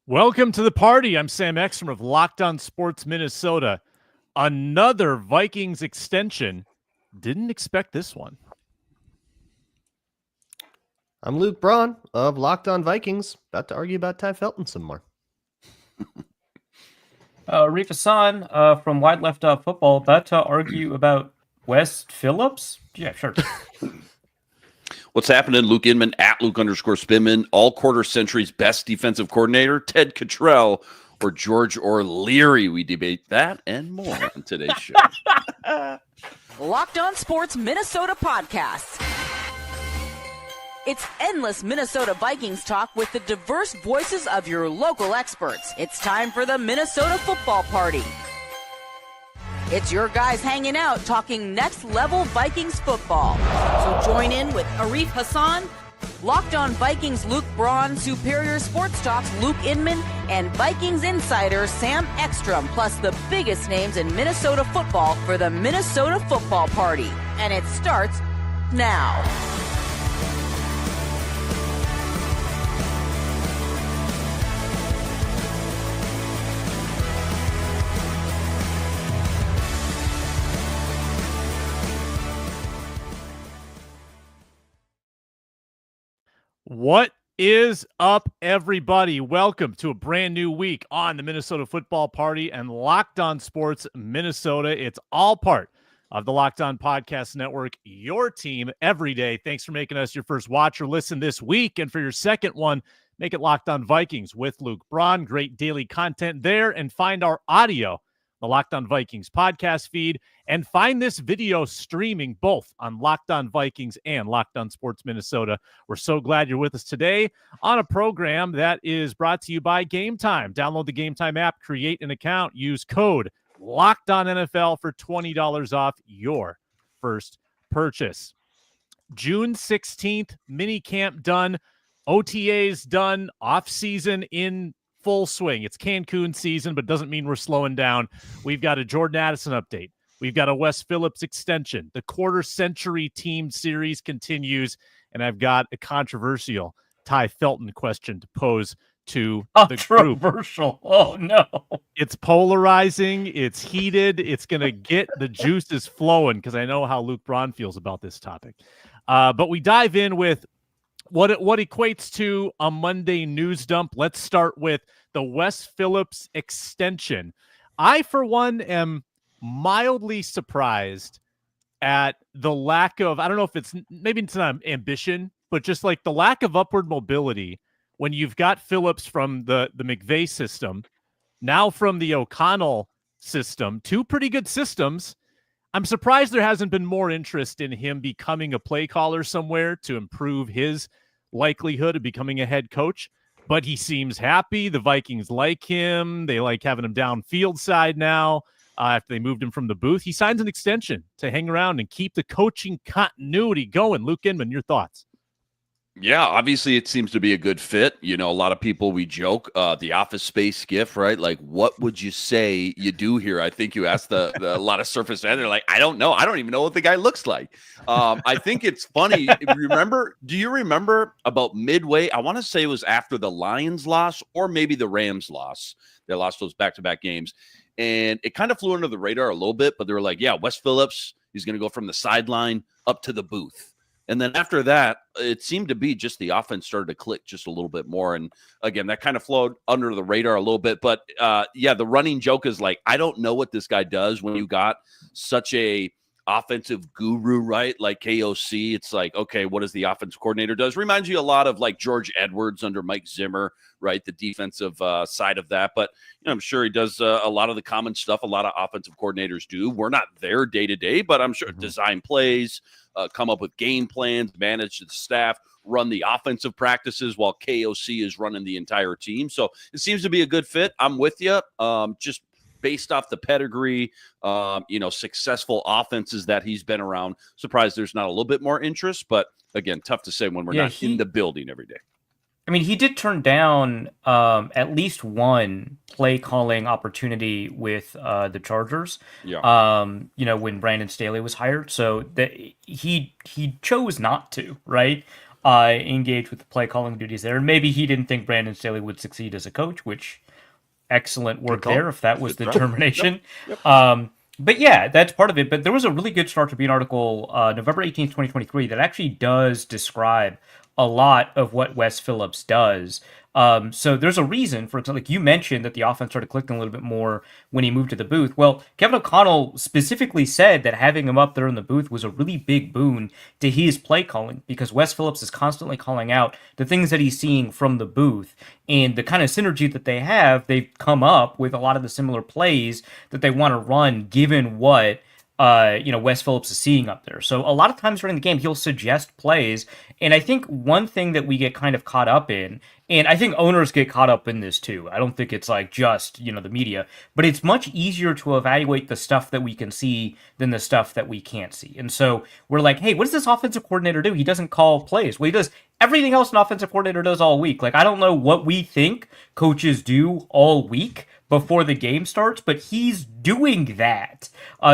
Welcome to the party. I'm Sam Ekstrom of Locked On Sports Minnesota. Another Vikings extension. Didn't expect this one. I'm Luke Braun of Locked On Vikings. About to argue about Ty Felton some more. Arif Hasan from Wide Left Football. About to argue about Wes Phillips? Yeah, sure. What's happening? Luke Inman at Luke_Spinman, all quarter century's best defensive coordinator, Ted Cottrell, or George O'Leary. We debate that and more on today's show. Locked On Sports Minnesota podcast. It's endless Minnesota Vikings talk with the diverse voices of your local experts. It's time for the Minnesota Football Party. It's your guys hanging out talking next level Vikings football. So join in with Arif Hasan, Locked On Vikings Luke Braun, Superior Sports Talks Luke Inman, and Vikings insider Sam Ekstrom, plus the biggest names in Minnesota football for the Minnesota Football Party. And it starts now. What is up, everybody? Welcome to a brand new week on the Minnesota Football Party and Locked On Sports Minnesota. It's all part of the Locked On Podcast Network, your team every day. Thanks for making us your first watch or listen this week. And for your second one, make it Locked On Vikings with Luke Braun. Great daily content there. And find our audio, the Locked On Vikings podcast feed, and find this video streaming both on Locked On Vikings and Locked On Sports Minnesota. We're so glad you're with us today on a program that is brought to you by Game Time. Download the Game Time app, create an account, use code Locked On NFL for $20 off your first purchase. June 16th, mini camp done, OTAs done, off season in full swing. It's Cancun season, but doesn't mean we're slowing down. We've got a Jordan Addison update. We've got a Wes Phillips extension. The quarter century team series continues, and I've got a controversial Ty Felton question to pose to the group. Controversial. Oh, no. It's polarizing. It's heated. It's going to get the juices flowing because I know how Luke Braun feels about this topic. But we dive in with what equates to a Monday news dump. Let's start with the Wes Phillips extension. I, for one, am mildly surprised at the lack of, I don't know if maybe it's not ambition, but just like the lack of upward mobility when you've got Phillips from the McVay system, now from the O'Connell system, two pretty good systems. I'm surprised there hasn't been more interest in him becoming a play caller somewhere to improve his likelihood of becoming a head coach, but he seems happy. The Vikings like him. They like having him downfield side now after they moved him from the booth. He signs an extension to hang around and keep the coaching continuity going. Luke Inman, your thoughts? Yeah, obviously it seems to be a good fit. You know, a lot of people, we joke, the Office Space gif, right? Like, what would you say you do here? I think you asked a lot of Surface fans. They're like, I don't know. I don't even know what the guy looks like. I think it's funny. Do you remember about midway? I want to say it was after the Lions loss or maybe the Rams loss. They lost those back-to-back games. And it kind of flew under the radar a little bit, but they were like, yeah, Wes Phillips, he's going to go from the sideline up to the booth. And then after that, it seemed to be just the offense started to click just a little bit more. And again, that kind of flowed under the radar a little bit. But yeah, the running joke is like, I don't know what this guy does when you got such a offensive guru, right? Like KOC. It's like, okay, what does the offensive coordinator does? Reminds you a lot of like George Edwards under Mike Zimmer, right? The defensive side of that. But you know, I'm sure he does a lot of the common stuff a lot of offensive coordinators do. We're not there day to day, but I'm sure design plays, come up with game plans, manage the staff, run the offensive practices while KOC is running the entire team. So it seems to be a good fit. I'm with you. Just based off the pedigree, successful offenses that he's been around. Surprised there's not a little bit more interest, but again, tough to say when we're not in the building every day. I mean, he did turn down at least one play calling opportunity with the Chargers. Yeah. When Brandon Staley was hired, so that he chose not to, right? engage with the play calling duties there. And maybe he didn't think Brandon Staley would succeed as a coach, which excellent work there if that was the determination. But yeah, that's part of it. But there was a really good Star Tribune article, November 18th, 2023, that actually does describe a lot of what Wes Phillips does. So there's a reason, for example, like you mentioned that the offense started clicking a little bit more when he moved to the booth. Well, Kevin O'Connell specifically said that having him up there in the booth was a really big boon to his play calling, because Wes Phillips is constantly calling out the things that he's seeing from the booth, and the kind of synergy that they have, they've come up with a lot of the similar plays that they want to run given what Wes Phillips is seeing up there. So a lot of times during the game, he'll suggest plays. And I think one thing that we get kind of caught up in, and I think owners get caught up in this too. I don't think it's like just, the media, but it's much easier to evaluate the stuff that we can see than the stuff that we can't see. And so we're like, hey, what does this offensive coordinator do? He doesn't call plays. Well, he does everything else an offensive coordinator does all week. Like, I don't know what we think coaches do all week before the game starts, but he's doing that.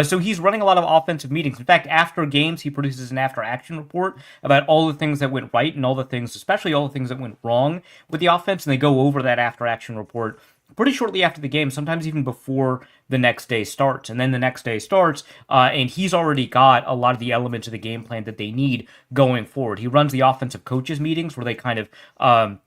So he's running a lot of offensive meetings. In fact, after games, he produces an after-action report about all the things that went right and all the things, especially all the things that went wrong with the offense, and they go over that after-action report pretty shortly after the game, sometimes even before the next day starts. And then the next day starts, and he's already got a lot of the elements of the game plan that they need going forward. He runs the offensive coaches meetings where they kind of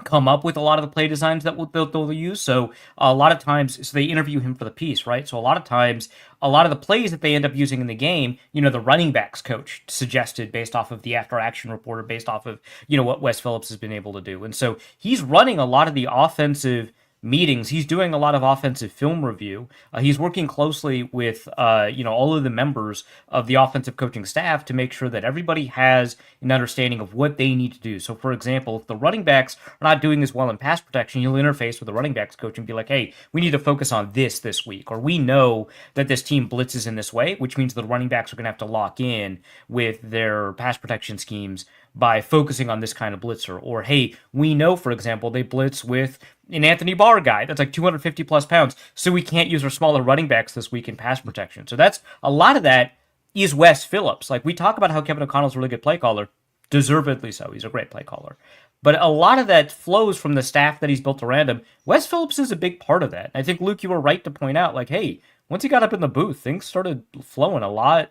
come up with a lot of the play designs that they'll use. So a lot of times, so they interview him for the piece, right? So a lot of times, a lot of the plays that they end up using in the game, the running backs coach suggested based off of the after action report, or based off of, what Wes Phillips has been able to do. And so he's running a lot of the offensive meetings. He's doing a lot of offensive film review. He's working closely with, all of the members of the offensive coaching staff to make sure that everybody has an understanding of what they need to do. So, for example, if the running backs are not doing as well in pass protection, you'll interface with the running backs coach and be like, hey, we need to focus on this week. Or we know that this team blitzes in this way, which means the running backs are going to have to lock in with their pass protection schemes by focusing on this kind of blitzer. Or, hey, we know, for example, they blitz with an Anthony Barr guy that's like 250 plus pounds, so we can't use our smaller running backs this week in pass protection. So that's a lot of that is Wes Phillips. Like, we talk about how Kevin O'Connell's a really good play caller, deservedly so. He's a great play caller. But a lot of that flows from the staff that he's built around him. Wes Phillips is a big part of that. And I think, Luke, you were right to point out, like, hey, once he got up in the booth, things started flowing a lot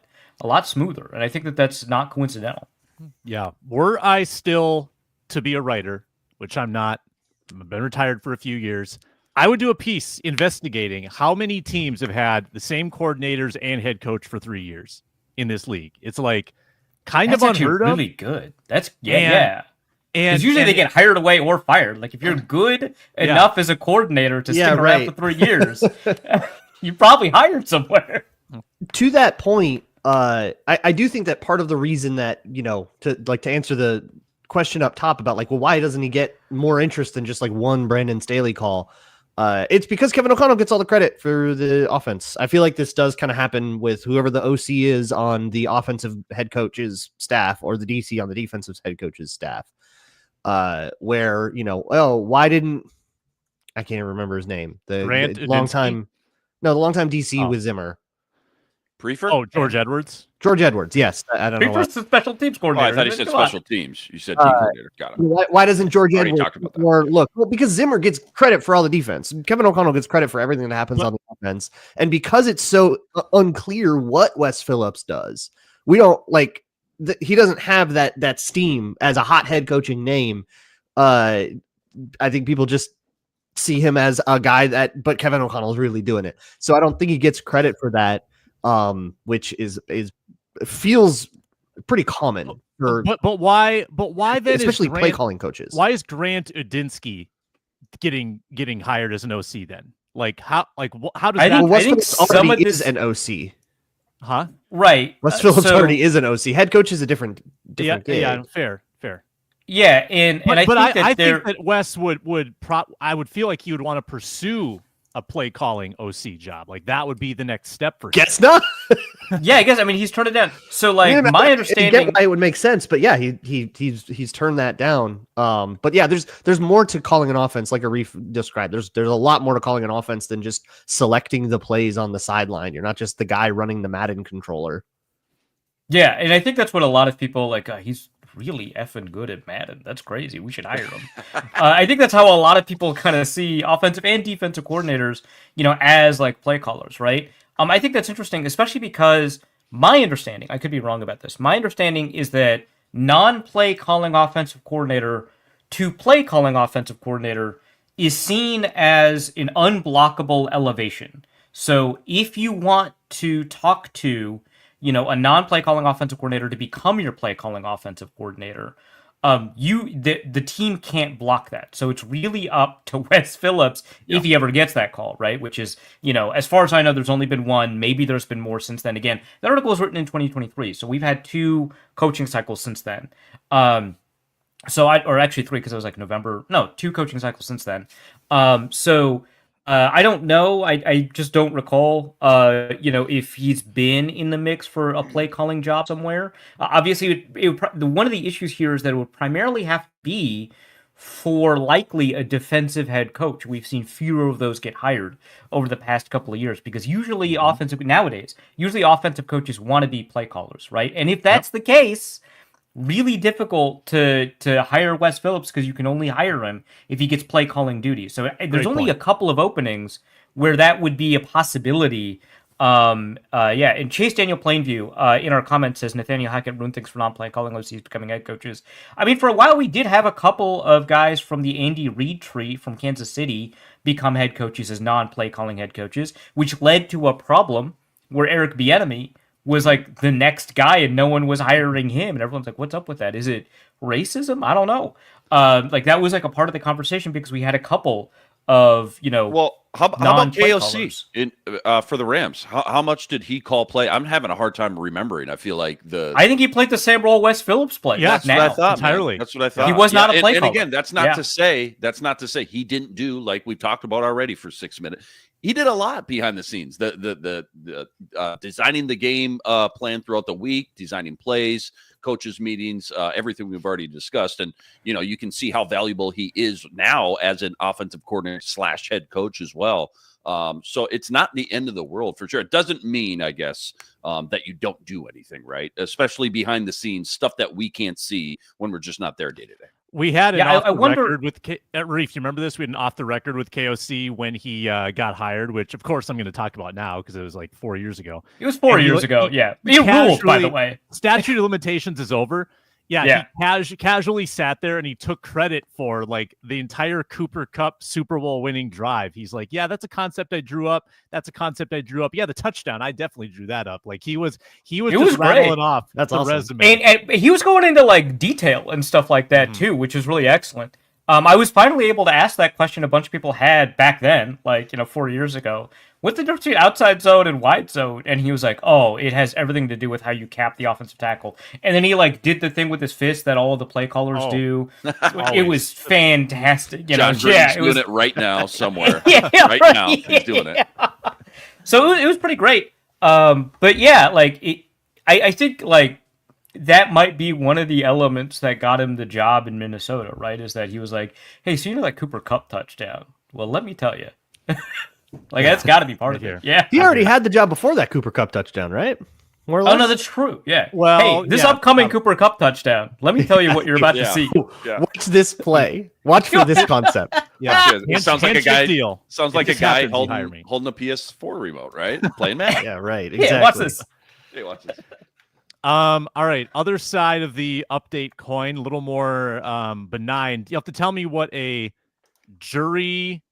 smoother. And I think that that's not coincidental. Yeah. Were I still to be a writer, which I'm not, I've been retired for a few years, I would do a piece investigating how many teams have had the same coordinators and head coach for 3 years in this league. It's like kind that's of unheard of. Really good. That's yeah. And because usually they get hired away or fired. Like, if you're good enough as a coordinator to stick around for 3 years, you probably hired somewhere. To that point, I do think that part of the reason that, to answer the question up top about like, well, why doesn't he get more interest than just like one Brandon Staley call? It's because Kevin O'Connell gets all the credit for the offense. I feel like this does kind of happen with whoever the OC is on the offensive head coach's staff, or the DC on the defensive head coach's staff, where, why didn't, I can't even remember his name. The longtime DC with Zimmer. Prefer? Oh, George Edwards. George Edwards, yes. I don't know. Prefer's the special teams coordinator. I thought he said special teams. You said team coordinator. Got it. Why doesn't George Edwards talked about that. Well, because Zimmer gets credit for all the defense. Kevin O'Connell gets credit for everything that happens on the offense. And because it's so unclear what Wes Phillips does, we don't like he doesn't have that steam as a hot head coaching name. I think people just see him as a guy but Kevin O'Connell is really doing it. So I don't think he gets credit for that. Which feels pretty common for, but why then, especially play calling coaches? Why is Grant Udinsky getting hired as an OC then? Like, how does that? Wes Phillips already is an OC, huh? Right. Wes Phillips already is an OC. Head coach is a different gig. Yeah, fair. Yeah, and I think that Wes I would feel like he would want to pursue a play calling OC job. Like, that would be the next step for him. Guess not. Yeah, I guess. I mean, he's turned it down. So, like, my understanding, it would make sense. But yeah, he's turned that down. But yeah, there's more to calling an offense, like Arif described. There's a lot more to calling an offense than just selecting the plays on the sideline. You're not just the guy running the Madden controller. Yeah, and I think that's what a lot of people like. He's really effing good at Madden. That's crazy. We should hire him. I think that's how a lot of people kind of see offensive and defensive coordinators, as like play callers, right? I think that's interesting, especially because my understanding, I could be wrong about this, my understanding is that non-play calling offensive coordinator to play calling offensive coordinator is seen as an unblockable elevation. So if you want to talk to, a non-play calling offensive coordinator to become your play calling offensive coordinator, the team can't block that. So it's really up to Wes Phillips if he ever gets that call, right? Which is, as far as I know, there's only been one. Maybe there's been more since then. Again, that article was written in 2023, so we've had 2 coaching cycles since then. Or actually 3, because it was like November. No, 2 coaching cycles since then. I don't know. I just don't recall, if he's been in the mix for a play calling job somewhere. Obviously, one of the issues here is that it would primarily have to be for likely a defensive head coach. We've seen fewer of those get hired over the past couple of years because usually offensive coaches want to be play callers, right? And if that's the case, really difficult to hire Wes Phillips because you can only hire him if he gets play calling duties. So there's only a couple of openings where that would be a possibility. And Chase Daniel Plainview in our comments says Nathaniel Hackett ruined things for non-play calling OCs becoming head coaches. I mean, for a while we did have a couple of guys from the Andy Reid tree from Kansas City become head coaches as non-play calling head coaches, which led to a problem where Eric Bieniemy was like the next guy and no one was hiring him, and everyone's like, what's up with that? Is it racism? I don't know. That was like a part of the conversation because we had a couple of how about KOC for the Rams? How much did he call play? I'm having a hard time remembering. I feel like I think he played the same role Wes Phillips played. Yeah, that's what I thought entirely. Man. That's what I thought. He was not a play caller. And again, that's not to say he didn't do like we've talked about already for 6 minutes. He did a lot behind the scenes. The designing the game plan throughout the week, designing plays, coaches meetings, everything we've already discussed. And, you can see how valuable he is now as an offensive coordinator / head coach as well. So it's not the end of the world for sure. It doesn't mean, I guess, that you don't do anything, right? Especially behind the scenes, stuff that we can't see when we're just not there day to day. We had an off the record with Reef. You remember this? We had an off the record with KOC when he got hired, which of course I'm going to talk about now because it was like 4 years ago. It was 4 years ago. Yeah, he ruled, by the way. Statute of limitations is over. Yeah. He casually sat there and he took credit for like the entire Cooper Kupp Super Bowl winning drive. He's like, yeah, that's a concept I drew up. That's a concept I drew up. Yeah, the touchdown, I definitely drew that up. Like he was just rattling off. That's awesome. Resume. And he was going into like detail and stuff like that too, which is really excellent. I was finally able to ask that question a bunch of people had back then, 4 years ago. What's the difference between outside zone and wide zone? And he was like, oh, it has everything to do with how you cap the offensive tackle. And then he did the thing with his fist that all of the play callers do. It was fantastic. John Gruden's doing it right now somewhere. Right now he's doing it. So it was pretty great. But yeah, I think that might be one of the elements that got him the job in Minnesota, right? Is that he was like, hey, so that Cooper Kupp touchdown? Well, let me tell you. That's got to be part of it. Yeah. He already had the job before that Cooper Kupp touchdown, right? More or less. Oh, no, that's true. Yeah. Well, hey, this upcoming Cooper Kupp touchdown, let me tell you what you're about to see. Watch this play. Watch for this concept. Yeah. It sounds like a guy. Sounds like a guy holding a PS4 remote, right? Playing Madden. Yeah, right. Exactly. Yeah, watch this. Hey, watch this. All right. Other side of the update coin, a little more benign. You have to tell me what a jury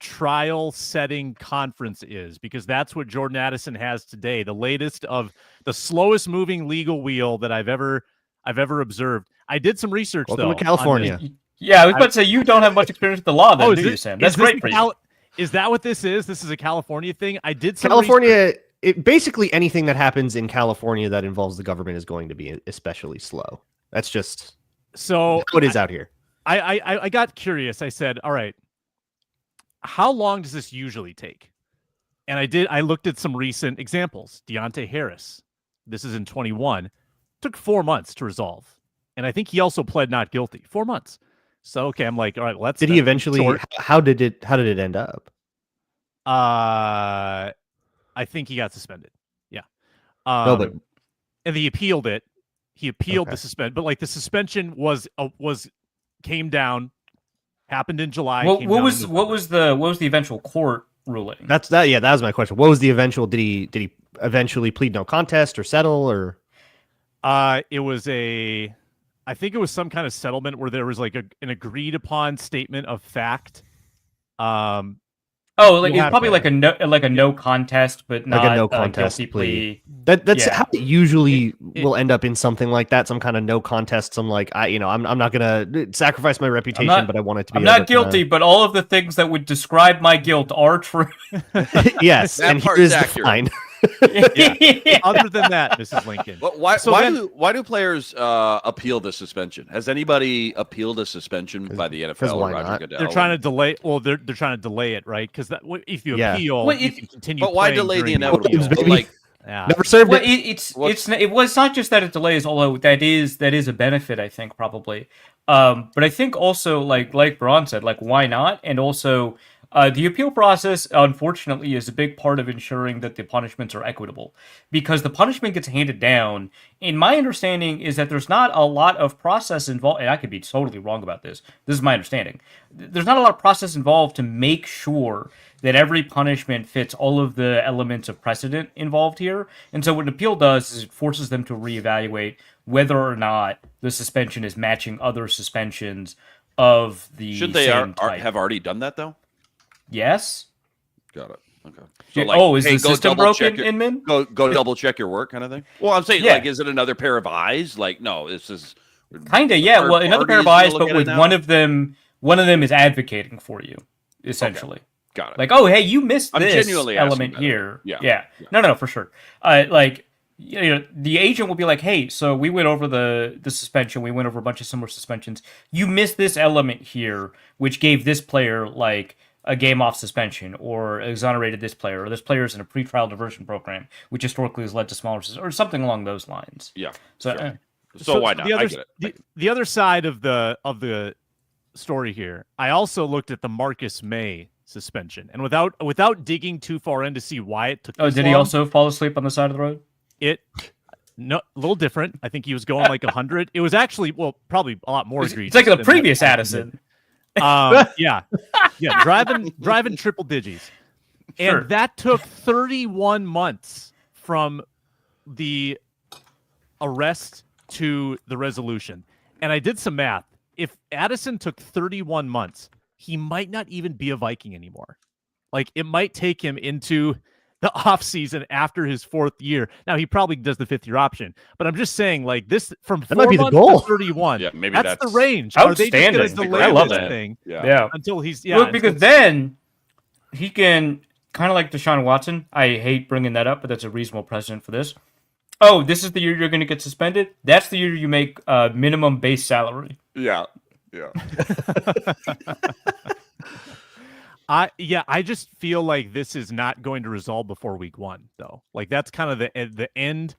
trial setting conference is, because that's what Jordan Addison has today. The latest of the slowest moving legal wheel that I've ever observed. I did some research Welcome to California. Yeah, I was about to say you don't have much experience with the law, then, do you, Sam? That's great for you. Is that what this is? This is a California thing? I did some California. Basically anything that happens in California that involves the government is going to be especially slow. That's just how it is out here. I got curious. I said, all right, how long does this usually take? And I looked at some recent examples. Deontay Harris, this is in 21, took 4 months to resolve. And I think he also pled not guilty. 4 months. So, okay, I'm like, all right, let's. Did he eventually, how did it end up? I think he got suspended. Yeah. No, but and he appealed it. He appealed Okay. the suspension, but like the suspension came down, happened in July. What came down in was November. the eventual court ruling? That's that. Yeah, that was my question. What was the eventual? Did he eventually plead no contest or settle or? It was I think it was some kind of settlement where there was like an agreed upon statement of fact. Oh, like You it's have probably to- like a no contest, but not Like a no contest guilty plea. plea. That's Yeah. how it usually It- will end up in something like that. Some kind of no contest. Some like I'm not gonna sacrifice my reputation, not- but I want it to be. I'm not over guilty, but all of the things that would describe my guilt are true. yes, That and part's here's the accurate. fine. Other than that, Mrs. Lincoln. But why So why then- do players appeal the suspension? Has anybody appealed a suspension by the NFL or why Roger not? Goodell? They're trying to delay. Well, they're trying to delay it, right? Because if you Yeah. appeal, Well, you can continue. But why playing delay the during inevitable? Williams, baby. Like, Yeah. Never served Well, it. it's not just that it delays, although that is a benefit, I think, probably. But I think also like Braun said, like why not? And also the appeal process, unfortunately, is a big part of ensuring that the punishments are equitable, because the punishment gets handed down. And my understanding is that there's not a lot of process involved, and I could be totally wrong about this. This is my understanding. There's not a lot of process involved to make sure that every punishment fits all of the elements of precedent involved here. And so what an appeal does is it forces them to reevaluate whether or not the suspension is matching other suspensions of the should they same type. have already done that though? Yes? Got it. Okay. Yeah, is hey, the go system double check broken, your- Inman? Go double check your work, kind of thing. Well, I'm saying, Yeah. like, is it another pair of eyes? Like, no, this is Kinda, yeah. third Well, another pair of parties eyes, gonna but look at it with now? one of them is advocating for you, essentially. Got it. Like, oh, hey, you missed I'm this genuinely asking element that. here. Yeah. No, for sure. Like, the agent will be like, hey, so we went over the suspension. We went over a bunch of similar suspensions. You missed this element here, which gave this player, like, a game off suspension, or exonerated this player, or this player is in a pretrial diversion program, which historically has led to smaller, or something along those lines. Yeah. So, Sure. So why not? The other, I get it. The other side of the story here, I also looked at the Marcus May suspension, and without digging too far in to see why it took. oh, this did he long, also fall asleep on the side of the road? No, a little different. I think he was going like 100. It was actually, well, probably a lot more egregious. It's like the than previous that. Addison. Yeah, driving triple digits, Sure. and that took 31 months from the arrest to the resolution. And I did some math. If Addison took 31 months, he might not even be a Viking anymore. Like, it might take him into the offseason after his fourth year. Now, he probably does the fifth year option, but I'm just saying, like, this from 4 might be the months goal. to 31. Yeah, maybe that's that's the range. Are they just going to outstanding. delay I love this that. thing Yeah. Well, until because until- then he can, kind of like Deshaun Watson. I hate bringing that up, but that's a reasonable precedent for this. Oh, this is the year you're going to get suspended? That's the year you make minimum base salary. Yeah. I just feel like this is not going to resolve before week 1, though. Like, that's kind of the end.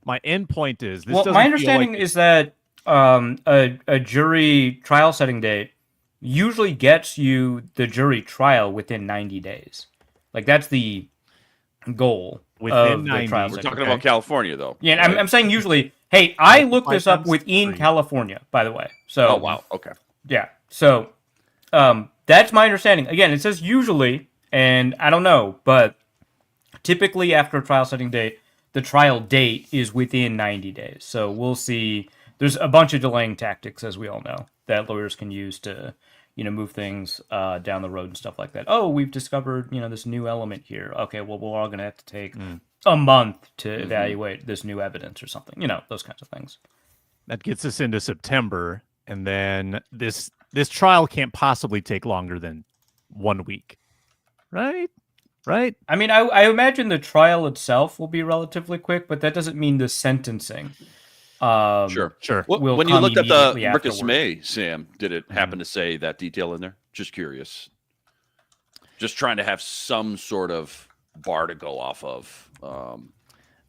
My end point is this. Well, doesn't my feel understanding like is that a jury trial setting date usually gets you the jury trial within 90 days. Like, that's the goal Within of the 90. trial We're setting. talking about California, though. Yeah, and I'm saying usually. Hey, I looked this up 5 times within 3. California, by the way. So, Oh wow. Okay. yeah. So, that's my understanding. Again, it says usually, and I don't know, but typically after a trial setting date, the trial date is within 90 days. So we'll see. There's a bunch of delaying tactics, as we all know, that lawyers can use to, move things down the road and stuff like that. Oh, we've discovered, this new element here. Okay, well, we're all going to have to take a month to evaluate this new evidence or something. Those kinds of things. that gets us into September, and then this trial can't possibly take longer than 1 week, right? Right? I mean, I imagine the trial itself will be relatively quick, but that doesn't mean the sentencing. Sure. Well, will When you come looked at the immediately Marcus afterward. May, Sam, did it happen to say that detail in there? Just curious. Just trying to have some sort of bar to go off of,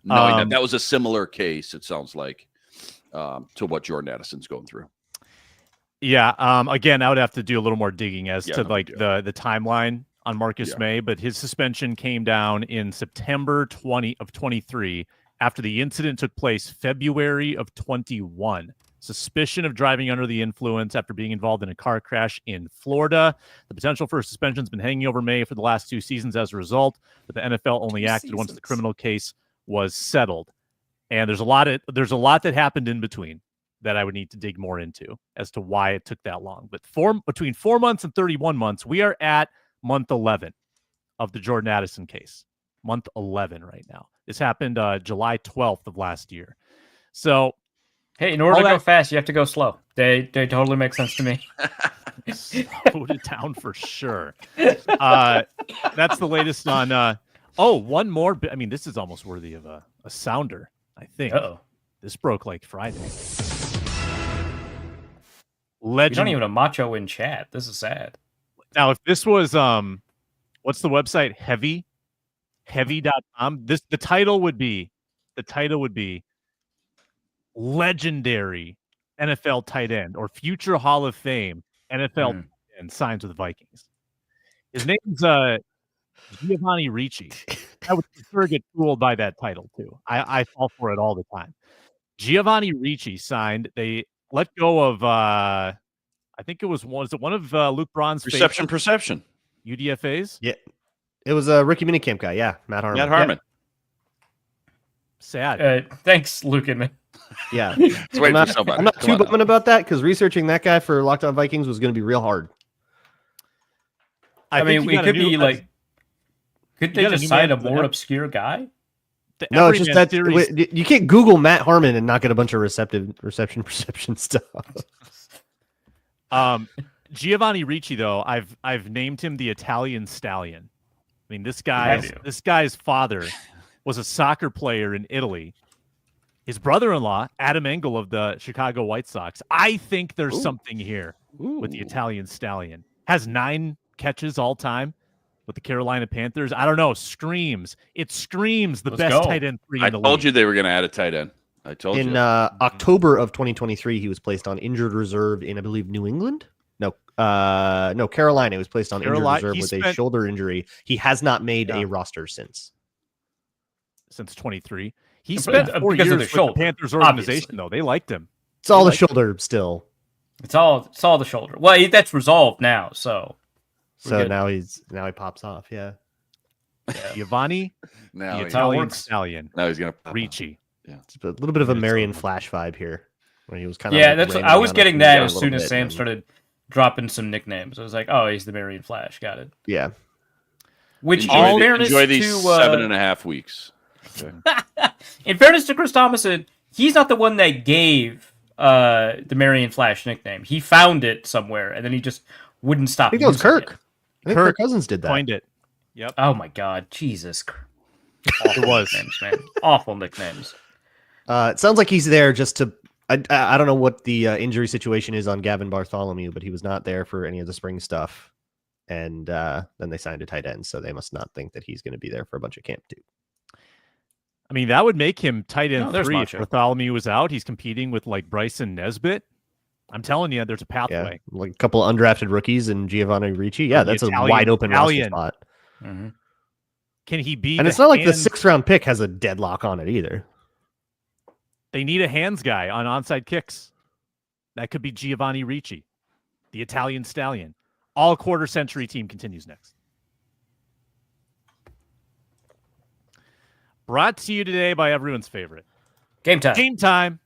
knowing that was a similar case. It sounds like to what Jordan Addison's going through. Yeah. Again, I would have to do a little more digging as Yeah, to no like big deal. the timeline on Marcus Yeah. May, but his suspension came down in September 23, after the incident took place February of 21. Suspicion of driving under the influence after being involved in a car crash in Florida. The potential for suspension has been hanging over May for the last 2 seasons as a result, but the NFL only acted once the criminal case was settled. And there's a lot that happened in between that I would need to dig more into as to why it took that long. But between 4 months and 31 months, we are at month 11 of the Jordan Addison case. Month 11 right now. This happened July 12th of last year. So, hey, in order to go fast, you have to go slow. They totally make sense to me. Slow it down for sure. That's the latest on. One more. I mean, this is almost worthy of a sounder, I think. This broke like Friday. Legend. You don't even have macho in chat. This is sad. Now, if this was what's the website? Heavy.com. The title would be legendary NFL tight end or future Hall of Fame NFL tight end signs with the Vikings. His name's Giovanni Ricci. I would prefer to get fooled by that title too. I fall for it all the time. Giovanni Ricci signed. They let go of I think it was one of Luke Braun's Perception. UDFAs? Yeah. It was a Ricky Minicamp guy. Yeah. Matt Harmon. Yeah. Sad. Thanks, Luke Inman. Yeah. I'm not too bummed about that because researching that guy for Locked On Vikings was going to be real hard. I mean, we could be like, could they just sign a more obscure guy? No, it's just that you can't Google Matt Harmon and not get a bunch of perception stuff. Giovanni Ricci, though, I've named him the Italian Stallion. I mean, this guy's father was a soccer player in Italy. His brother-in-law, Adam Engel of the Chicago White Sox. I think there's something here with the Italian Stallion. Has 9 catches all time with the Carolina Panthers. I don't know. It screams the best tight end 3 in the league. I told you they were going to add a tight end. I told you. In October of 2023, he was placed on injured reserve in, I believe, New England. No, Carolina. He was placed on injured reserve with a shoulder injury. He has not made a roster since 23. He spent 4 years with the Panthers organization, though. They liked him. It's all the shoulder still. It's all the shoulder. Well, that's resolved now, so now he pops off. Yeah. Giovanni, the Italian Stallion. Now he's gonna Ricci. Yeah, it's a little bit of a Marion Flash vibe here, when he was kind of that's what I was getting that as soon as Sam started dropping some nicknames. I was like, oh, he's the Marion Flash. Got it. Yeah. Which enjoy these 7.5 weeks. Okay. In fairness to Chris Thomason, he's not the one that gave the Marion Flash nickname. He found it somewhere, and then he just wouldn't stop. I think that was Kirk. I think Kirk Cousins did that. Coined it. Yep. Oh my God, Jesus! It was nicknames, man. Awful nicknames. It sounds like he's there just to. I don't know what the injury situation is on Gavin Bartholomew, but he was not there for any of the spring stuff, and then they signed a tight end, so they must not think that he's going to be there for a bunch of camp too. I mean, that would make him tight end 3 if Bartholomew was out. He's competing with like Bryson Nesbitt. I'm telling you, there's a pathway. Yeah, like a couple of undrafted rookies and Giovanni Ricci. Yeah, that's a wide open roster spot. Mm-hmm. Can he be? And it's not like the 6th round pick has a deadlock on it either. They need a hands guy on onside kicks. That could be Giovanni Ricci, the Italian Stallion. All quarter century team continues next. Brought to you today by everyone's favorite. Game time. Game time.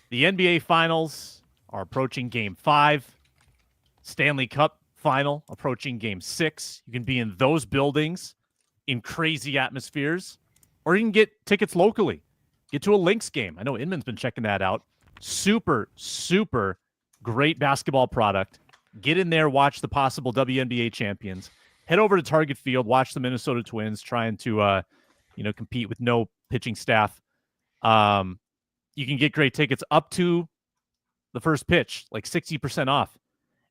The NBA Finals are approaching Game 5. Stanley Cup Final approaching Game 6. You can be in those buildings in crazy atmospheres, or you can get tickets locally. Get to a Lynx game. I know Inman's been checking that out. Super, super great basketball product. Get in there, watch the possible WNBA champions. Head over to Target Field, watch the Minnesota Twins trying to compete with no pitching staff. You can get great tickets up to the first pitch, like 60% off.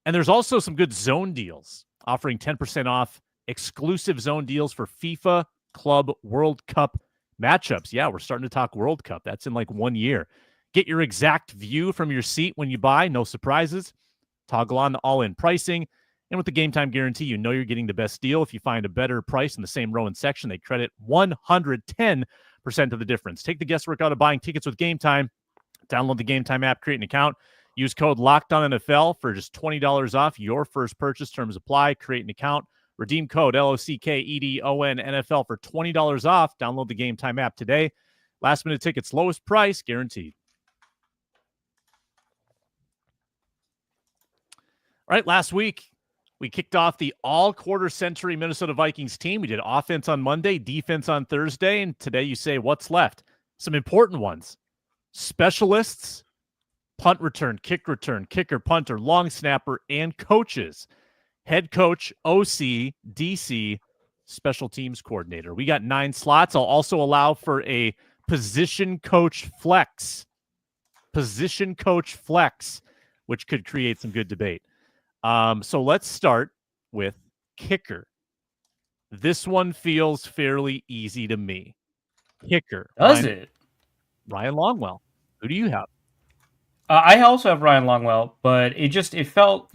And there's also some good zone deals offering 10% off exclusive zone deals for FIFA Club World Cup matchups. Yeah, we're starting to talk World Cup. That's in like 1 year. Get your exact view from your seat when you buy. No surprises. Toggle on the all-in pricing. And with the Game Time Guarantee, you know you're getting the best deal. If you find a better price in the same row and section, they credit 110% of the difference. Take the guesswork out of buying tickets with Game Time. Download the Game Time app, create an account. Use code LOCKEDONNFL for just $20 off your first purchase. Terms apply. Create an account. Redeem code LOCKEDON NFL for $20 off. Download the Game Time app today. Last minute tickets, lowest price guaranteed. All right, last week we kicked off the all-quarter century Minnesota Vikings team. We did offense on Monday, defense on Thursday, and today you say, what's left? Some important ones. Specialists, punt return, kicker, punter, long snapper, and coaches. Head coach, OC, DC, special teams coordinator. We got 9 slots. I'll also allow for a position coach flex, which could create some good debate. So let's start with kicker. This one feels fairly easy to me. Kicker. Does it? Ryan Longwell. Who do you have? I also have Ryan Longwell, but it felt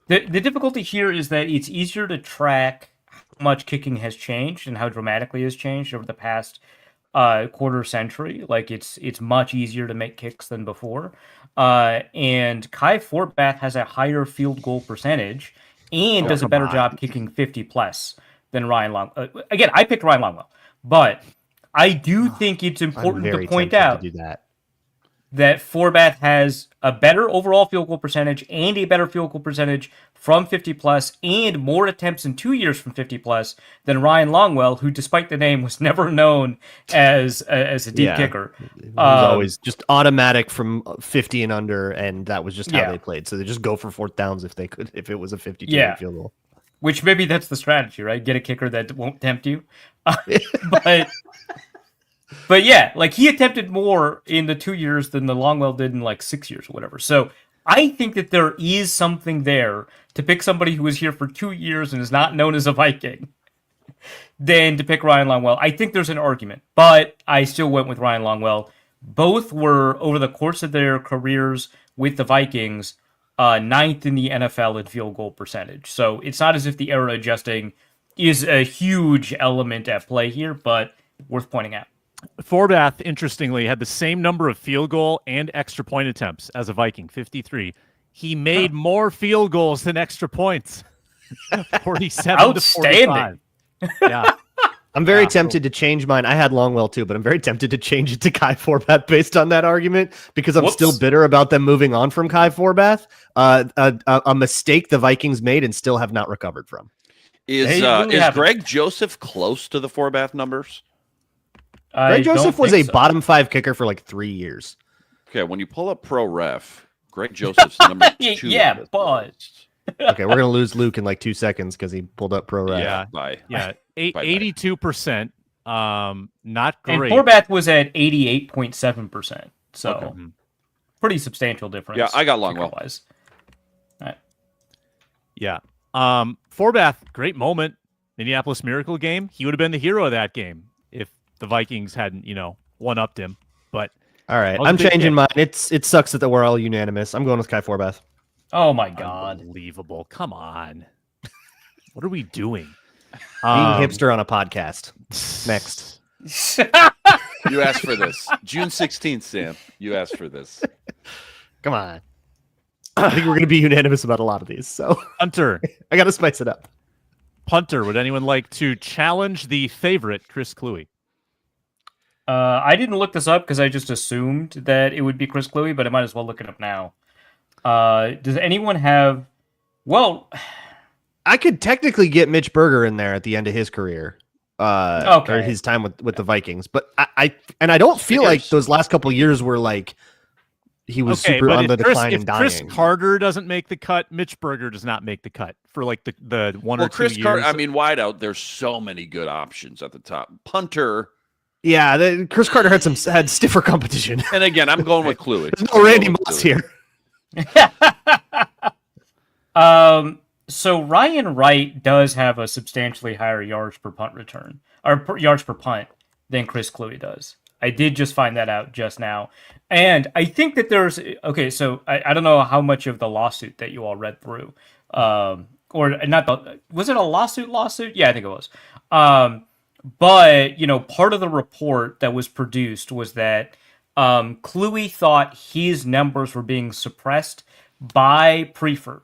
the difficulty here is that it's easier to track how much kicking has changed and how dramatically it has changed over the past quarter century. Like it's much easier to make kicks than before. And Kai Forbath has a higher field goal percentage and does a better job kicking 50 plus than Ryan Long. Again, I picked Ryan Longwell, but I do think it's important to point out that Forbath has a better overall field goal percentage and a better field goal percentage from 50 plus and more attempts in 2 years from 50 plus than Ryan Longwell, who, despite the name, was never known as a deep kicker. It was always just automatic from 50 and under, and that was just how they played. So they just go for fourth downs if they could, if it was a 52 field goal. Which maybe that's the strategy, right? Get a kicker that won't tempt you. But yeah, like he attempted more in the 2 years than the Longwell did in like 6 years or whatever. So I think that there is something there to pick somebody who was here for 2 years and is not known as a Viking than to pick Ryan Longwell. I think there's an argument, but I still went with Ryan Longwell. Both were, over the course of their careers with the Vikings, 9th in the NFL in field goal percentage. So it's not as if the error adjusting is a huge element at play here, but worth pointing out. Forbath, interestingly, had the same number of field goal and extra point attempts as a Viking, 53. He made more field goals than extra points, 47 to 45. Yeah. I'm very tempted to change mine. I had Longwell too, but I'm very tempted to change it to Kai Forbath based on that argument because I'm still bitter about them moving on from Kai Forbath. A mistake the Vikings made and still have not recovered from. Is Greg Joseph close to the Forbath numbers? Greg Joseph was a bottom 5 kicker for like 3 years. Okay, when you pull up Pro Ref, Greg Joseph's number 2. Yeah, but okay, we're gonna lose Luke in like 2 seconds because he pulled up Pro Ref. Yeah, bye. Yeah, 82%. Not great. And Forbath was at 88.7%. So pretty substantial difference. Yeah, I got Longwell. All right. Yeah. Forbath, great moment. Minneapolis Miracle game. He would have been the hero of that game if the Vikings hadn't, one-upped him. But all right, I'm changing mine. It sucks that we're all unanimous. I'm going with Kai Forbath. Oh my God. Unbelievable. Come on. What are we doing? Being hipster on a podcast. Next. You asked for this. June 16th, Sam. You asked for this. Come on. I think we're going to be unanimous about a lot of these. So Punter. I got to spice it up. Punter. Would anyone like to challenge the favorite, Chris Kluwe? I didn't look this up because I just assumed that it would be Chris Kluwe, but I might as well look it up now. Does anyone have... Well... I could technically get Mitch Berger in there at the end of his career. Or his time with the Vikings. But I don't feel like those last couple of years were like he was super on the decline and dying. Chris Carter doesn't make the cut, Mitch Berger does not make the cut for like the 1 or 2 years. Carter, I mean, wide out, there's so many good options at the top. Punter... Yeah, Chris Carter had stiffer competition. And again, I'm going with Kluwe. There's no Randy Moss here. So Ryan Wright does have a substantially higher yards per punt return, or yards per punt, than Chris Kluwe does. I did just find that out just now. And I think that there's... Okay, so I don't know how much of the lawsuit that you all read through. Or not... Was it a lawsuit? Yeah, I think it was. But, part of the report that was produced was that Kluwe thought his numbers were being suppressed by Prefer.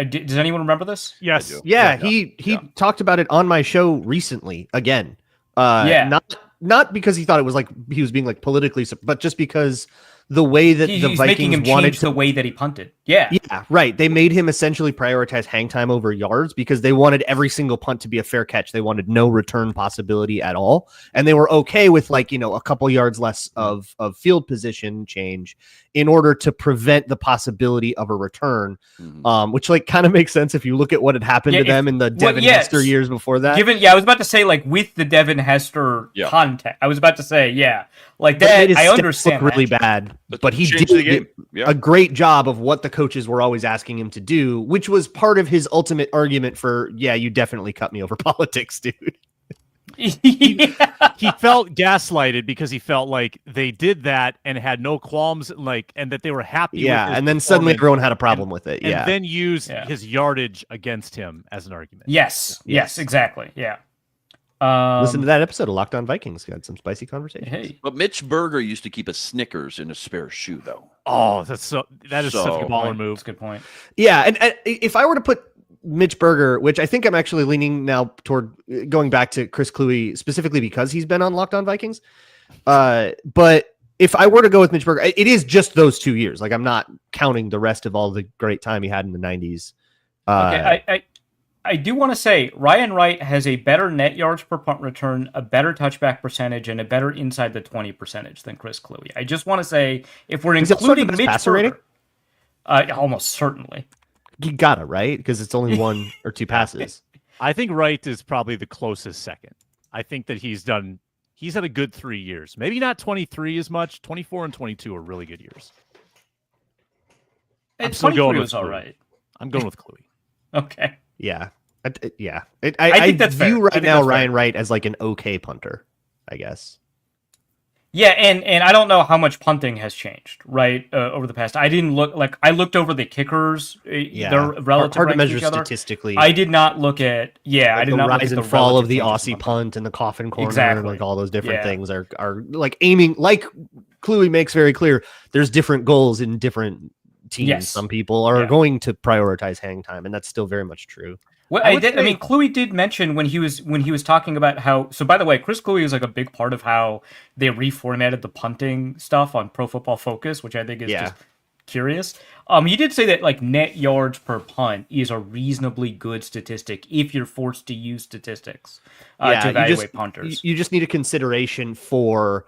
Does anyone remember this? Yes. Yeah, he talked about it on my show recently again. Not because he thought it was like he was being like politically, but just because the way that the He's making him Vikings wanted change the way that he punted. Yeah. Yeah, right. They made him essentially prioritize hang time over yards because they wanted every single punt to be a fair catch. They wanted no return possibility at all. And they were okay with a couple yards less of field position change in order to prevent the possibility of a return, which kind of makes sense if you look at what had happened to them in the Devin Hester years before that. I was about to say with the Devin Hester contact, I was about to say, that I understand look really bad, but he did a great job of what the coaches were always asking him to do, which was part of his ultimate argument for, you definitely cut me over politics, dude. He felt gaslighted because he felt like they did that and had no qualms, and that they were happy. Yeah, with and then suddenly everyone had a problem with it. And then use his yardage against him as an argument. Yes, exactly. Yeah. Listen to that episode of Locked On Vikings. We had some spicy conversations. Hey. But Mitch Berger used to keep a Snickers in a spare shoe, though. Oh, that is such a baller move. That's a good point. Yeah, and if I were to put Mitch Berger, which I think I'm actually leaning now toward going back to Chris Kluwe specifically because he's been on Locked On Vikings. But if I were to go with Mitch Berger, it is just those 2 years. I'm not counting the rest of all the great time he had in the 90s. Okay, I do want to say Ryan Wright has a better net yards per punt return, a better touchback percentage, and a better inside the 20 percentage than Chris Kluwe. I just want to say if we're including Mitch Berger, almost certainly. You gotta, right? Because it's only one or two passes. I think Wright is probably the closest second. I think that he's had a good 3 years. Maybe not 23 as much. 24 and 22 are really good years. I'm still going with all right. I'm going with Kluwe. Okay. Yeah. I think that's view fair. right now Ryan Wright as an okay punter, I guess. Yeah, and I don't know how much punting has changed, right, over the past. I didn't look I looked over the kickers. They're relative hard to measure to each other. statistically. I did not look at I did not look rise at and fall of the Aussie punt and the coffin corner, exactly. and all those different things are aiming. Like Kluwe makes very clear, there's different goals in different teams. Yes. Some people are going to prioritize hang time, and that's still very much true. Well, Kluwe did mention when he was talking about how. So, by the way, Chris Kluwe is a big part of how they reformatted the punting stuff on Pro Football Focus, which I think is just curious. He did say that net yards per punt is a reasonably good statistic if you're forced to use statistics to evaluate punters. You just need a consideration for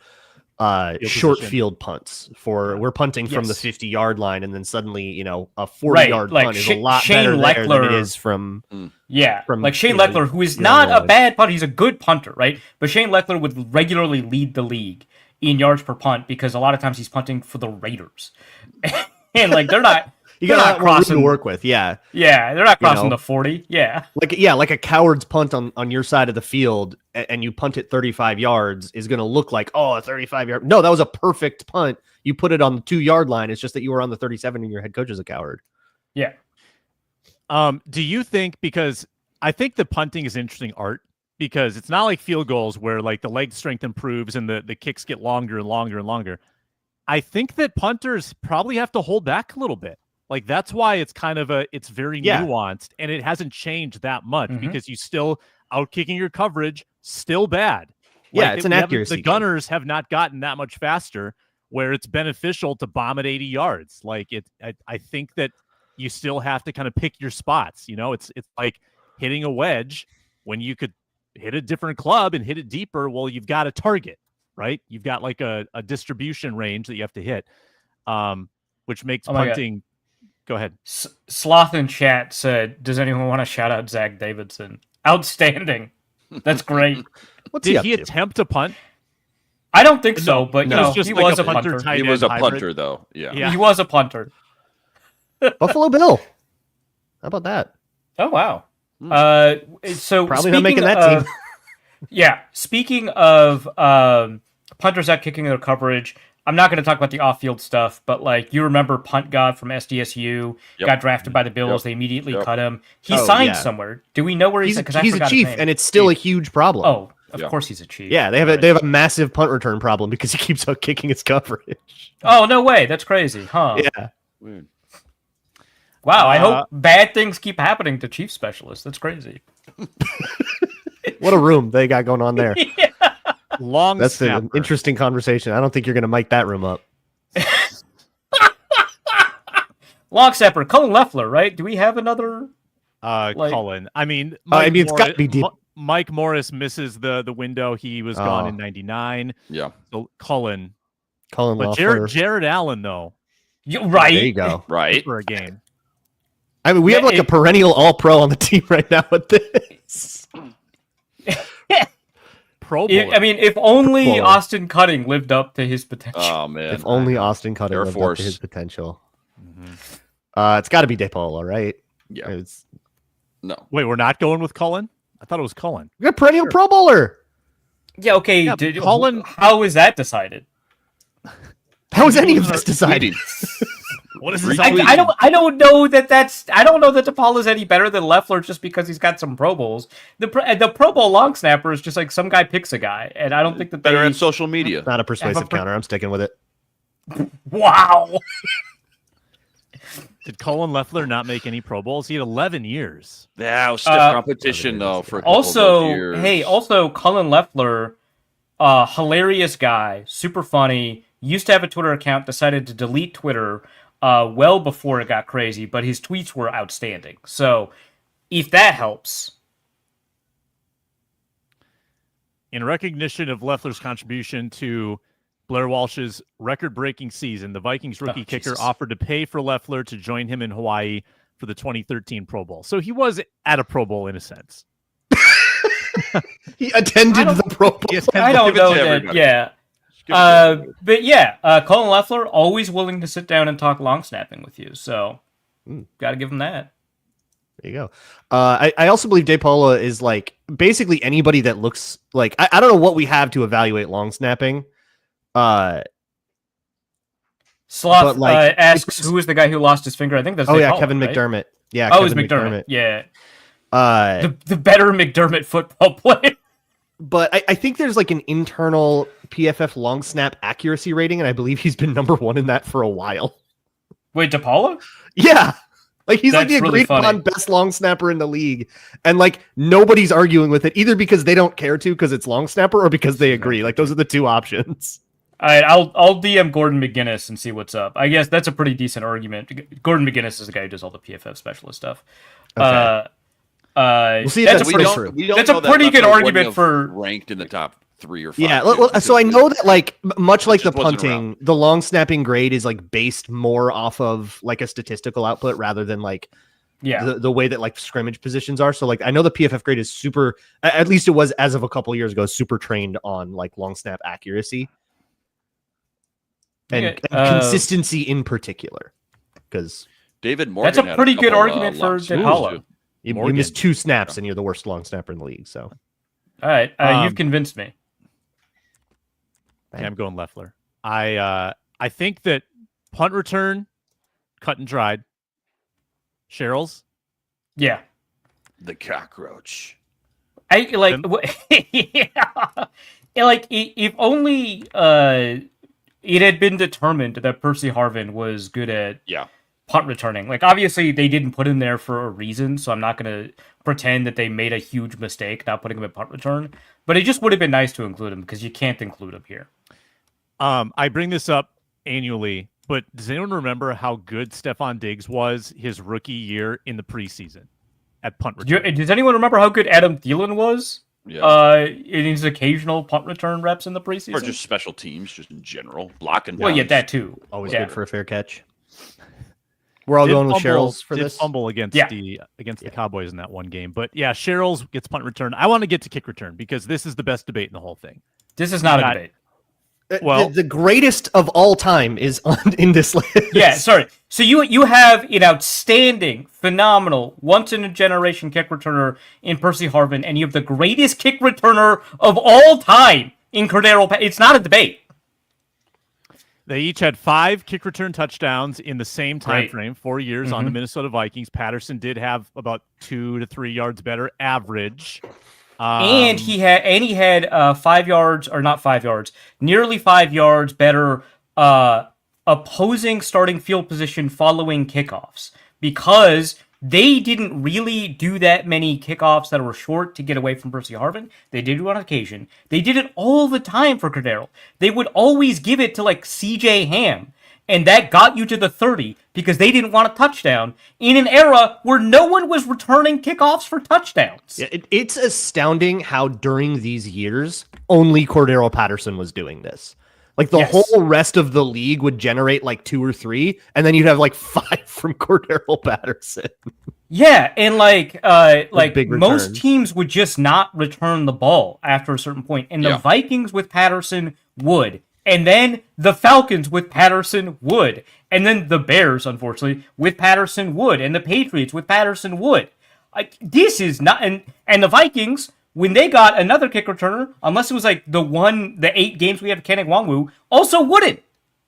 short field punts. We're punting from the 50-yard line, and then suddenly a 40-yard punt is a lot better there than it is from Shane Leckler, who is not a bad punter. He's a good punter, right? But Shane Leckler would regularly lead the league in yards per punt because a lot of times he's punting for the Raiders, and they're not. You got a lot to work with, they're not crossing the 40, like a coward's punt on your side of the field, and you punt it 35 yards is going to look like a 35-yard. No, that was a perfect punt. You put it on the 2-yard line. It's just that you were on the 37, and your head coach is a coward. Yeah. Do you think, because I think the punting is interesting art, because it's not like field goals where the leg strength improves and the kicks get longer and longer and longer. I think that punters probably have to hold back a little bit. That's why it's kind of it's very nuanced, and it hasn't changed that much because you still out kicking your coverage, still bad. It's an accuracy. The Gunners have not gotten that much faster where it's beneficial to bomb at 80 yards. I think that you still have to kind of pick your spots. It's like hitting a wedge when you could hit a different club and hit it deeper. Well, you've got a target, right? You've got a distribution range that you have to hit, which makes punting. Go ahead. Sloth in chat said, "Does anyone want to shout out Zach Davidson? Outstanding. That's great." Did he attempt a punt? I don't think so, but he was a punter. He was a punter, though. Yeah, he was a punter. Buffalo Bill. How about that? Oh wow. So probably not making that team. Yeah. Speaking of punters out kicking their coverage. I'm not going to talk about the off-field stuff, but you remember Punt God from SDSU got drafted by the Bills. They immediately cut him. He signed somewhere. Do we know where he's at? He's a Chief, and it's still a huge problem. Oh, Of course he's a Chief. Yeah, they have a massive punt return problem because he keeps out kicking his coverage. Oh, no way. That's crazy, huh? Yeah. Weird. Wow, I hope bad things keep happening to Chief specialists. That's crazy. What a room they got going on there. Long That's snapper. an interesting conversation. I don't think you're going to mic that room up. Long snapper, Cullen Loeffler, right? Do we have another? Cullen. I mean, it's got to be deep. Mike Morris misses the window. He was gone in '99. Yeah. So Cullen. Cullen But Loeffler. Jared Allen, though, Right. There you go. Right. for a game. I mean, we have like a perennial All-Pro on the team right now with this. Pro Bowler. I mean, if only Bowler. Austin Cutting lived up to his potential. Oh man. If only Austin Cutting Air lived up Force. to his potential. It's got to be DePaula, right? Yeah. No. Wait, we're not going with Cullen? I thought it was Cullen. We got perennial Pro Bowler. Yeah, okay. Yeah, Cullen- How is that decided? How was any of this decided? What is this? Retweet. I don't know that I don't know that DePaul is any better than Loeffler just because he's got some Pro Bowls. The Pro Bowl long snapper is just like some guy picks a guy, and I don't think that Better they... at social media. Not a persuasive counter. I'm sticking with it. Wow. Did Cullen Loeffler not make any Pro Bowls? He had 11 years. Yeah, it was stiff competition though for a couple of those Also, years. hey, Cullen Loeffler, hilarious guy, super funny. Used to have a Twitter account, decided to delete Twitter well before it got crazy, but his tweets were outstanding. So, if that helps. In recognition of Loeffler's contribution to Blair Walsh's record-breaking season, the Vikings rookie kicker Jesus. offered to pay for Loeffler to join him in Hawaii for the 2013 Pro Bowl. So he was at a Pro Bowl in a sense. He attended the Pro Bowl. I don't know to that, everybody. yeah. Give it to everybody. But yeah, Cullen Loeffler, always willing to sit down and talk long snapping with you. So, got to give him that. There you go. I also believe DePaula is like basically anybody that looks like I don't know what we have to evaluate long snapping. Sloth But, like, asks who was the guy who lost his finger. I think that's DePaula, Kevin right? McDermott. Yeah, Oh, it was Kevin McDermott. Yeah. The The better McDermott football player. but I think there's like an internal PFF long snap accuracy rating, and I believe he's been number one in that for a while. Wait, DePaula? Yeah. Like he's like That's the really agreed upon funny. best long snapper in the league. And like nobody's arguing with it either because they don't care to because it's long snapper or because they agree. Like those are the two options. All right, I'll DM Gordon McGinnis and see what's up. I guess that's a pretty decent argument. Gordon McGinnis is the guy who does all the PFF specialist stuff. Okay. We'll see if that's that's a pretty pretty true. We don't That's a know that pretty good Loeffler argument wouldn't have for- ranked in the top 3 or 5. Yeah, so I know that like much like the just wasn't punting, the long snapping grade is like based more off of like a statistical output rather than like Yeah. the way that like scrimmage positions are. So like I know the PFF grade is super, at least it was as of a couple years ago, super trained on like long snap accuracy and, Okay, and consistency in particular. Because David Morgan. That's a had pretty good couple, argument for long snaps, DePaula. too. you Morgan. missed 2 snaps and you're the worst long snapper in the league. So All right, you've convinced me. Yeah, I'm going Loeffler. I think that punt return, cut and dried. Cheryl's. Yeah. The cockroach. I like yeah. Like if only it had been determined that Percy Harvin was good at Yeah. punt returning. Like obviously they didn't put him there for a reason, so I'm not going to pretend that they made a huge mistake not putting him at punt return, but it just would have been nice to include him because you can't include him here. I bring this up annually, but does anyone remember how good Stephon Diggs was his rookie year in the preseason at punt return? Does anyone remember how good Adam Thielen was? Yeah. In his occasional punt return reps in the preseason? Or just special teams, just in general. Blocking. well, yeah, downs. that too. always Yeah. good for a fair catch. We're all Did going with fumble- Cheryl's for did this. fumble against Yeah. the Cowboys in that one game. But yeah, Cheryl's gets punt return. I want to get to kick return because this is the best debate in the whole thing. This is not a Not- debate. Well- the greatest of all time is in this list. Yeah, sorry. So you have an outstanding, phenomenal, once in a generation kick returner in Percy Harvin, and you have the greatest kick returner of all time in Cordero. It's not a debate. They each had 5 kick return touchdowns in the same time Right. frame, 4 years on the Minnesota Vikings. Patterson did have about 2 to 3 yards better average. And he had 5 yards, or not 5 yards, nearly 5 yards better opposing starting field position following kickoffs, because they didn't really do that many kickoffs that were short to get away from Percy Harvin. They did it on occasion. They did it all the time for Cordero. They would always give it to like CJ Ham, and that got you to the 30 because they didn't want a touchdown in an era where no one was returning kickoffs for touchdowns. Yeah, it's astounding how during these years only Cordero Patterson was doing this. Like the whole rest of the league would generate like 2 or 3, and then you'd have like 5 from Cordero Patterson. Yeah, and like most return. teams would just not return the ball after a certain point, and the Vikings with Patterson would, and then the Falcons with Patterson would, and then the Bears, unfortunately, with Patterson would, and the Patriots with Patterson would. This is not, and the Vikings, when they got another kick returner, unless it was like the 8 games we had Kenny Nwangwu, also wouldn't.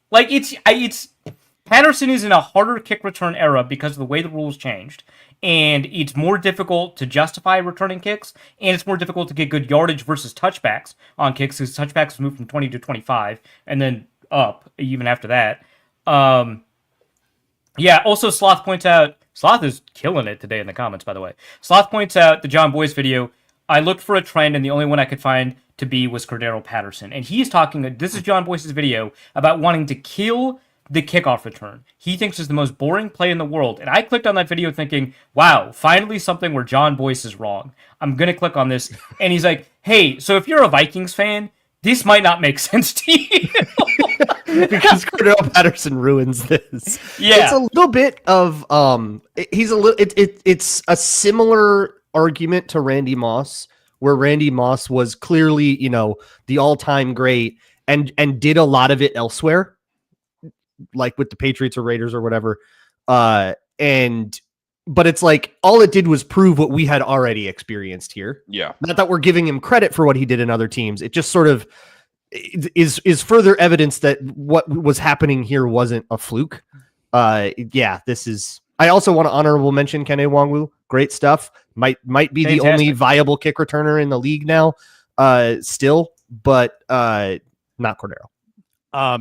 Like it's Patterson is in a harder kick return era because of the way the rules changed, and it's more difficult to justify returning kicks, and it's more difficult to get good yardage versus touchbacks on kicks, because touchbacks move from 20 to 25, and then up even after that. Yeah. Also, Sloth points out, Sloth is killing it today in the comments, by the way. Sloth points out the John Boyce video. I looked for a trend, and the only one I could find to be was Cordero Patterson. And he's talking, this is John Boyce's video, about wanting to kill the kickoff return. He thinks it's the most boring play in the world. And I clicked on that video thinking, wow, finally something where John Boyce is wrong. I'm going to click on this. And he's like, hey, so if you're a Vikings fan, this might not make sense to you. Because Cordero Patterson ruins this. Yeah. It's a little bit of, it's a similar argument to Randy Moss, where Randy Moss was clearly, the all-time great and did a lot of it elsewhere, like with the Patriots or Raiders or whatever. But it's like all it did was prove what we had already experienced here. Yeah. Not that we're giving him credit for what he did in other teams. It just sort of is further evidence that what was happening here wasn't a fluke. This is. I also want to honorable mention Kenny Nwangwu. Great stuff. Might be Fantastic. The only viable kick returner in the league now, still, but not Cordero.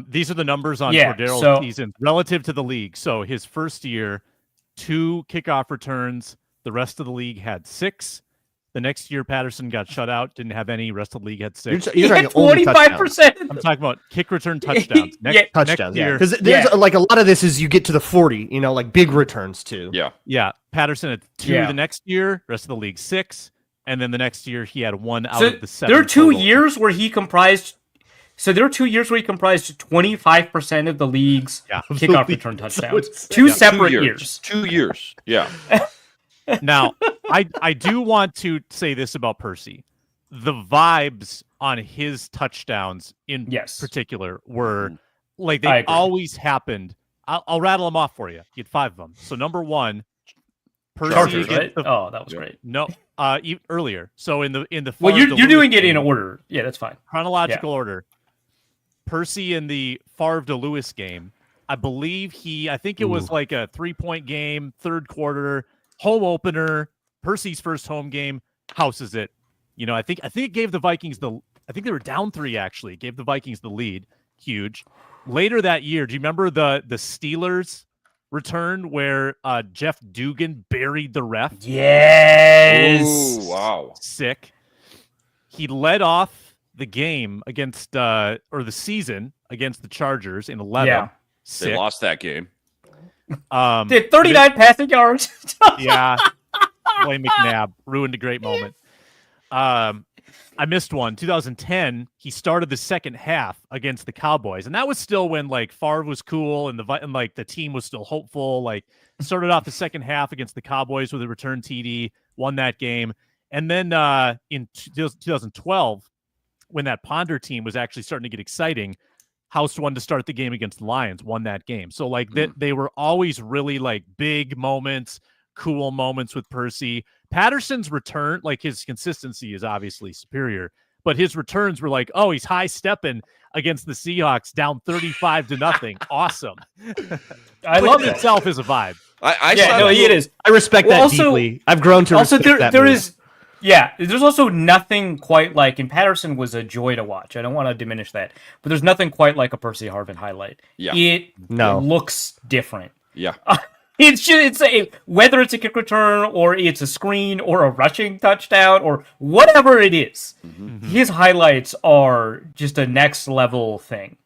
These are the numbers on Cordero's season relative to the league. So his first year, 2 kickoff returns. The rest of the league had 6. The next year, Patterson got shut out, didn't have any. Rest of the league had 6. You're had 25%. I'm talking about kick return touchdowns. Touchdowns. Next year, because there's like a lot of this is you get to the 40, like big returns too. Yeah. Patterson had 2 the next year. Rest of the league 6, and then the next year he had 1 out of the 7. There are 2 total. years where he comprised. So there are 2 years where he comprised 25% of the league's kickoff return touchdowns. Two separate years. 2 years. Yeah. Now, I do want to say this about Percy. The vibes on his touchdowns in particular were like they always happened. I'll rattle them off for you. You had 5 of them. So number 1, Percy. Chargers, right? That was great. No, earlier. So in the well, you're doing it in order. Yeah, that's fine. Chronological order. Percy in the Favre to Lewis game. I believe I think it was like a 3-point game, third quarter, home opener. Percy's first home game, houses it. I think it gave the Vikings I think they were down 3 actually. It gave the Vikings the lead. Huge. Later that year, do you remember the Steelers return where Jeff Dugan buried the ref? Yes. Ooh, wow. Sick. He led off the game against or the season against the Chargers in 11. Yeah. They lost that game. Did 39 passing yards. Yeah. Blame McNabb. Ruined a great moment. I missed one. 2010, he started the second half against the Cowboys. And that was still when like Favre was cool and the team was still hopeful. Like started off the second half against the Cowboys with a return TD, won that game. And then in 2012, when that Ponder team was actually starting to get exciting, housed one to start the game against the Lions, won that game. So like they were always really like big moments, cool moments with Percy. Patterson's return, like his consistency is obviously superior, but his returns were like, oh, he's high stepping against the Seahawks down 35-0. Awesome. I love it. Itself is a vibe. It is. I respect that deeply. I've grown to respect that. Yeah, there's also nothing quite like, and Patterson was a joy to watch. I don't want to diminish that, but there's nothing quite like a Percy Harvin highlight. Yeah. It No. looks different. Yeah. Whether it's a kick return or it's a screen or a rushing touchdown or whatever it is, his highlights are just a next level thing.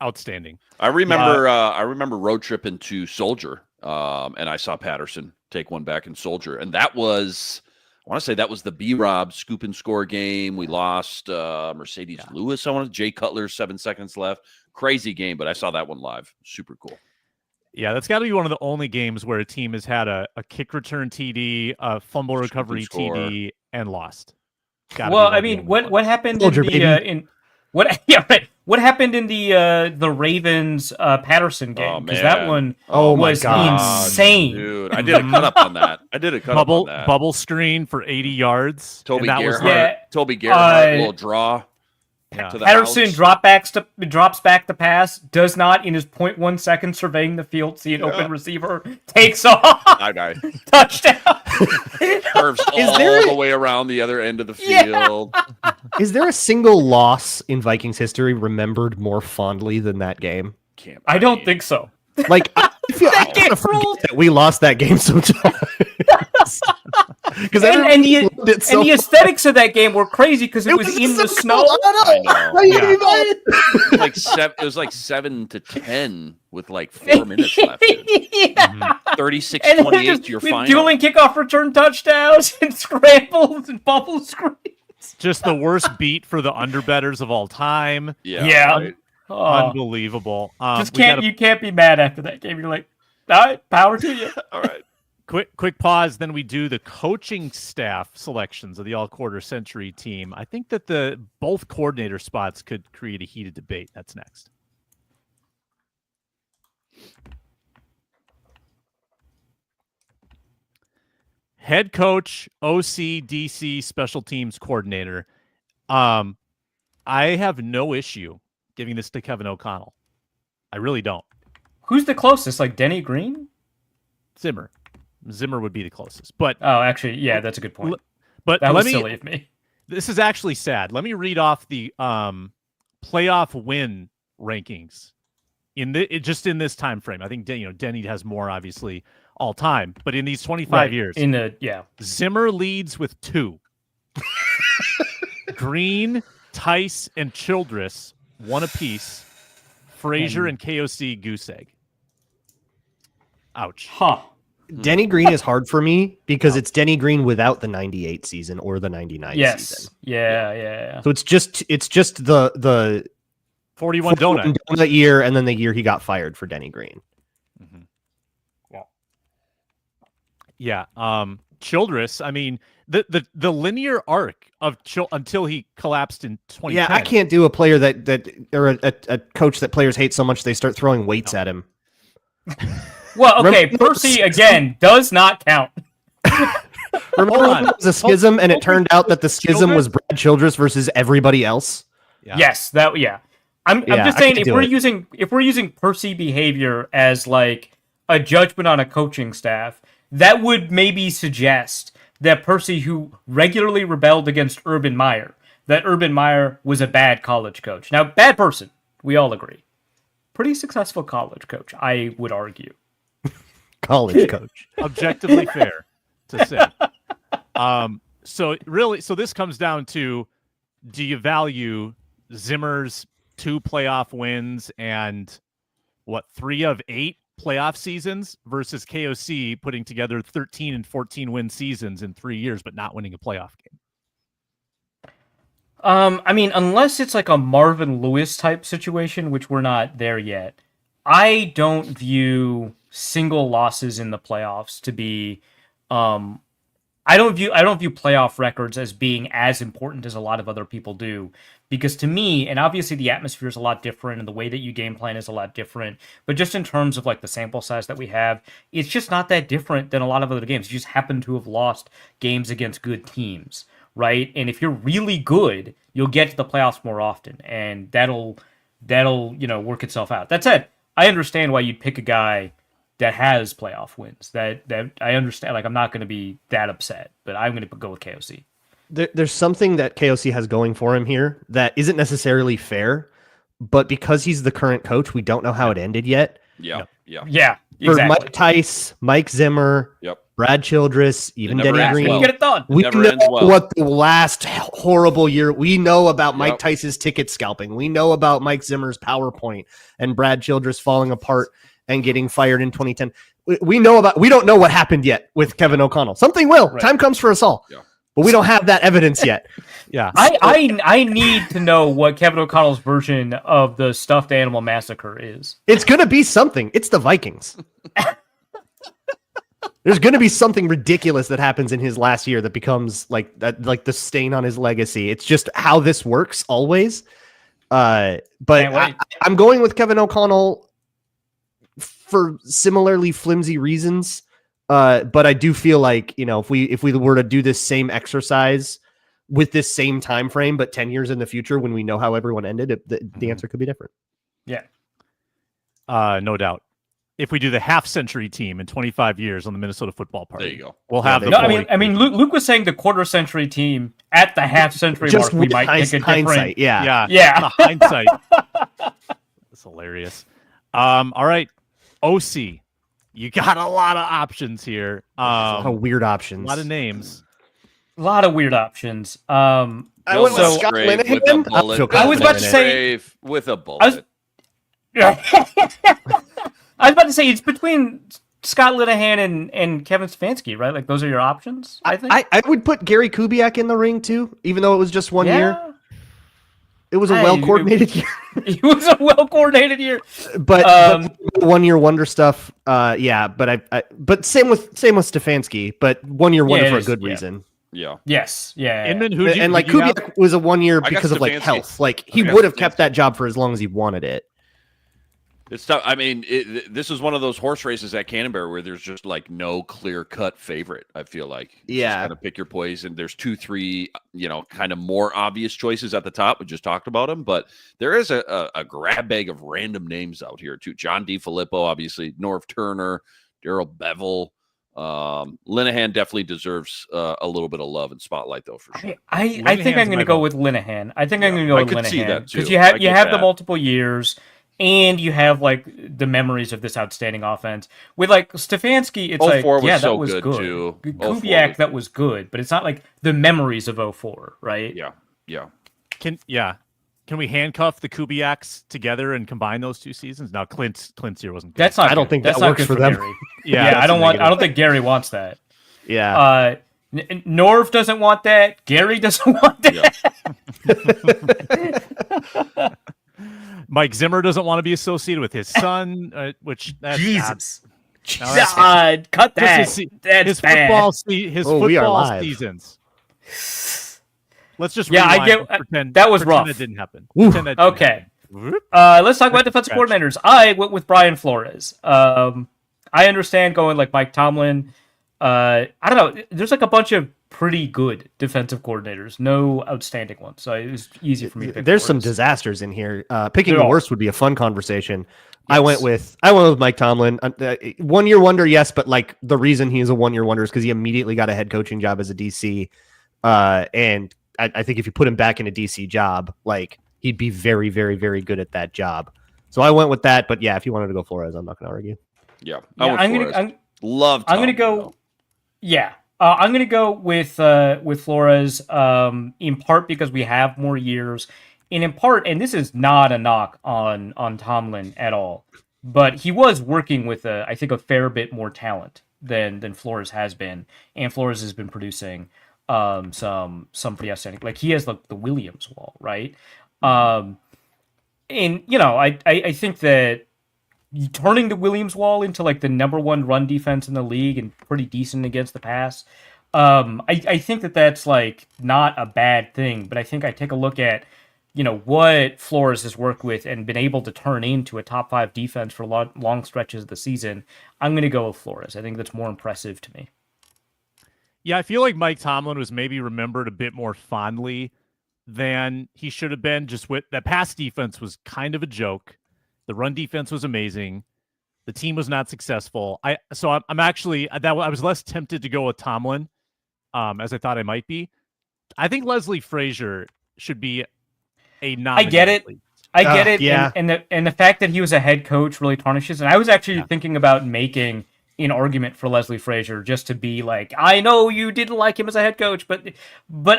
Outstanding. I remember road tripping to Soldier, and I saw Patterson take one back in Soldier, and I want to say that was the B-Rob scoop and score game. We lost Mercedes Lewis. Jay Cutler, 7 seconds left. Crazy game, but I saw that one live. Super cool. Yeah, that's got to be one of the only games where a team has had a kick return TD, a fumble recovery TD, and lost. Well, I mean, what happened What happened in the Ravens Patterson game? Because that one was insane. Dude, I did a cut up on that. Bubble screen for 80 yards. Toby Gerhardt, little draw. Yeah. To the Patterson house. drops back the pass, does not in his 0.1 second surveying the field see an open receiver, takes off, touchdown. Curves all the way around the other end of the field. Is there a single loss in Vikings history remembered more fondly than that game? I don't think so. Like, I feel I kind of forget that we lost that game sometimes. Because the aesthetics of that game were crazy because it was in the snow. I know. It was like 7-10 with like 4 minutes left. 36-28 your final. Dueling kickoff return touchdowns and scrambles and bubble screens. Just the worst beat for the underbetters of all time. Yeah. Right. Unbelievable. You can't be mad after that game. You're like, all right, power to you. All right. Quick pause. Then we do the coaching staff selections of the all-quarter century team. I think that both coordinator spots could create a heated debate. That's next. Head coach, OC, DC, special teams coordinator. I have no issue giving this to Kevin O'Connell. I really don't. Who's the closest? Like Denny Green? Zimmer would be the closest. But actually, yeah, that's a good point. But that was silly of me. This is actually sad. Let me read off the playoff win rankings just in this time frame. I think Denny has more, obviously, all time, but in these 25 years, Zimmer leads with 2. Green, Tice, and Childress 1 apiece. Frazier and KOC goose egg. Ouch. Huh. Denny Green is hard for me because it's Denny Green without the 98 season or the 99 season. Yeah. So it's just the 41 donut year, and then the year he got fired for Denny Green. Yeah. Childress, I mean, the linear arc of until he collapsed in 2010. Yeah, I can't do a player or a coach that players hate so much they start throwing weights at him. Well, okay, Percy, again, does not count. Remember when it was a schism, and it turned out that the schism was Brad Childress versus everybody else? Yeah. Yes, I'm just saying, if we're using Percy behavior as like a judgment on a coaching staff, that would maybe suggest that Percy, who regularly rebelled against Urban Meyer, that Urban Meyer was a bad college coach. Now, bad person, we all agree. Pretty successful college coach, I would argue. College coach. Objectively fair to say. So this comes down to, do you value Zimmer's 2 playoff wins and 3 of 8 playoff seasons versus KOC putting together 13 and 14 win seasons in 3 years, but not winning a playoff game? I mean, unless it's like a Marvin Lewis type situation, which we're not there yet, I don't view single losses in the playoffs to be, I don't view playoff records as being as important as a lot of other people do. Because to me, and obviously the atmosphere is a lot different and the way that you game plan is a lot different, but just in terms of like the sample size that we have, it's just not that different than a lot of other games. You just happen to have lost games against good teams, right? And if you're really good, you'll get to the playoffs more often, and that'll work itself out. That said, I understand why you'd pick a guy that has playoff wins. That I understand. Like, I'm not going to be that upset, but I'm going to go with KOC. There's something that KOC has going for him here that isn't necessarily fair, but because he's the current coach, we don't know how it ended yet. Yeah. Yeah, For exactly. Mike Tice, Mike Zimmer, Brad Childress, even never Denny ends Green. well. Get it done. We Never know ends well. what the last horrible year. We know about Mike Tice's ticket scalping. We know about Mike Zimmer's PowerPoint and Brad Childress falling apart and getting fired in 2010. We don't know what happened yet with Kevin O'Connell. Something will. Right. Time comes for us all. Yeah. But we don't have that evidence yet. Yeah. I need to know what Kevin O'Connell's version of the stuffed animal massacre is. It's going to be something. It's the Vikings. There's going to be something ridiculous that happens in his last year that becomes like that, like the stain on his legacy. It's just how this works always. But I'm going with Kevin O'Connell for similarly flimsy reasons. But I do feel like, if we were to do this same exercise with this same time frame, but 10 years in the future, when we know how everyone ended, the answer could be different. Yeah. No doubt. If we do the half-century team in 25 years on the Minnesota Football Party, There you go. we'll have No, I mean, Luke was saying the quarter-century team at the half-century mark. We might pick a different. Hindsight, yeah. The hindsight. That's hilarious. All right, OC. You got a lot of options here. A lot of weird options. A lot of names. A lot of weird options. I went with Scott Linehan. I was about to say with a bullet. I was about to say it's between Scott Linehan and Kevin Stefanski, right? Like, those are your options, I think. I would put Gary Kubiak in the ring too, even though it was just 1 year. It was a well-coordinated year. It was a well-coordinated year. But 1 year wonder stuff, but same with Stefanski, but 1 year wonder for a good reason. Yeah. Yes. Yeah. Inman, Kubiak was a 1 year because of like health. Like he would have kept that job for as long as he wanted it. It's tough. I mean, this is one of those horse races at Canterbury where there's just like no clear-cut favorite. I feel like just kind of pick your poison. There's 2-3, kind of more obvious choices at the top. We just talked about them, but there is a grab bag of random names out here too. John DiFilippo, obviously, Norv Turner, Darrell Bevel. Linehan definitely deserves a little bit of love and spotlight, though, for sure. I think I'm going to go with Linehan. I think I'm going to go with Linehan. See that too. Because you have the multiple years. And you have like the memories of this outstanding offense. With like Stefanski, it's like, that was good. Too. Kubiak, that was good, but it's not like the memories of 04, right? Yeah. Can we handcuff the Kubiaks together and combine those two seasons? Now Clint's year wasn't good. That's not. I don't think that's that works for them. I don't think Gary wants that. Yeah. Norv doesn't want that. Gary doesn't want that. Yeah. Mike Zimmer doesn't want to be associated with his son, which that's Jesus. Cut that. That's bad. His football seasons. Let's just pretend that was rough. That didn't happen. Okay. Let's talk about defensive coordinators. I went with Brian Flores. I understand going like Mike Tomlin. I don't know. There's like a bunch of pretty good defensive coordinators, no outstanding ones. So it was easy for me to pick. There's some disasters in here. Picking the worst would be a fun conversation. Yes. I went with Mike Tomlin. 1 year wonder, yes, but like the reason he is a 1 year wonder is because he immediately got a head coaching job as a DC. And I think if you put him back in a DC job, like he'd be very, very, very good at that job. So I went with that. But yeah, if you wanted to go Flores, I'm not going to argue. Yeah, I'm going to go. Yeah. I'm going to go with Flores, in part because we have more years, and in part, and this is not a knock on Tomlin at all, but he was working with I think a fair bit more talent than Flores has been, and Flores has been producing some pretty outstanding. Like he has the Williams wall, right? And I think that turning the Williams wall into like the number one run defense in the league and pretty decent against the pass. I think that's like not a bad thing, but I think I take a look at, what Flores has worked with and been able to turn into a top 5 defense for long stretches of the season. I'm going to go with Flores. I think that's more impressive to me. Yeah, I feel like Mike Tomlin was maybe remembered a bit more fondly than he should have been. Just with that pass defense was kind of a joke. The run defense was amazing. The team was not successful. I'm actually I was less tempted to go with Tomlin, as I thought I might be. I think Leslie Frazier should be a nominee. I get it. I get it. Yeah. And the fact that he was a head coach really tarnishes. And I was actually thinking about making an argument for Leslie Frazier just to be like, I know you didn't like him as a head coach, but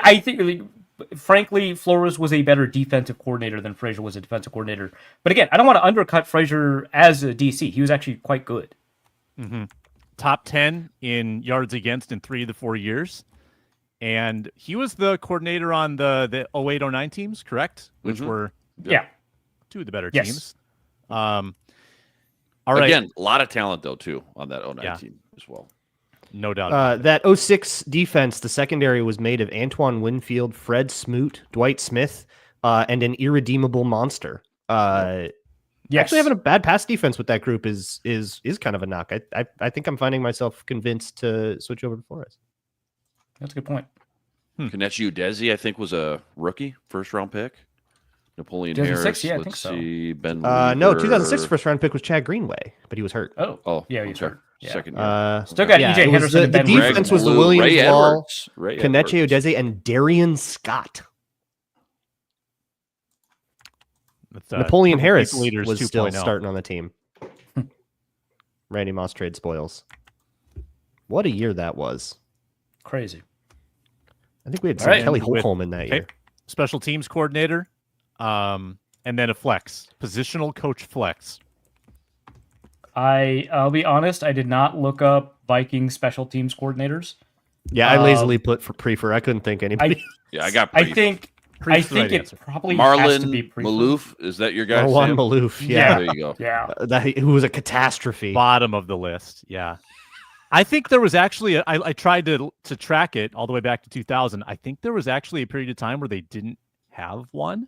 I think, frankly, Flores was a better defensive coordinator than Frazier was a defensive coordinator. But again, I don't want to undercut Frazier as a DC. He was actually quite good. Mm-hmm. Top 10 in yards against in 3 of the 4 years. And he was the coordinator on the 08-09 teams, correct? Which were 2 of the better teams. All right. Again, a lot of talent, though, too, on that 09 team as well. No doubt. That 06 defense, the secondary was made of Antoine Winfield, Fred Smoot, Dwight Smith, and an irredeemable monster. Actually, having a bad pass defense with that group is kind of a knock. I think I'm finding myself convinced to switch over to Flores. That's a good point. Kelechi Udeze, I think, was a rookie, first-round pick. Napoleon 2006, Harris. yeah, I Let's think so. see. Ben No, Weaver. 2006 first-round pick was Chad Greenway, but he was hurt. Oh, yeah, he's hurt. Yeah. Second year. Still got Yeah, EJ it was Henderson and the Ben defense was Weaver. Williams Ray Wall, Edwards. Kelechi Udeze, and Darian Scott. Napoleon Harris Leaders was 2.0. still starting on the team. Randy Moss trade spoils. What a year that was. Crazy. I think we had All some right. Kelly With- Holcomb in that year. Special teams coordinator, and then a flex. Positional coach flex. I'll be honest, I did not look up Viking special teams coordinators. Yeah, I lazily put for Prefer. I couldn't think anybody. Yeah, I got I Priest. think Priest's the right it answer. probably has to be Marlon Prefer. Malouf. Is that your guy? Marwan Sam? Malouf. Yeah. There you go. Yeah. Who was a catastrophe. Bottom of the list. Yeah. I think there was actually I tried to track it all the way back to 2000. I think there was actually a period of time where they didn't have one.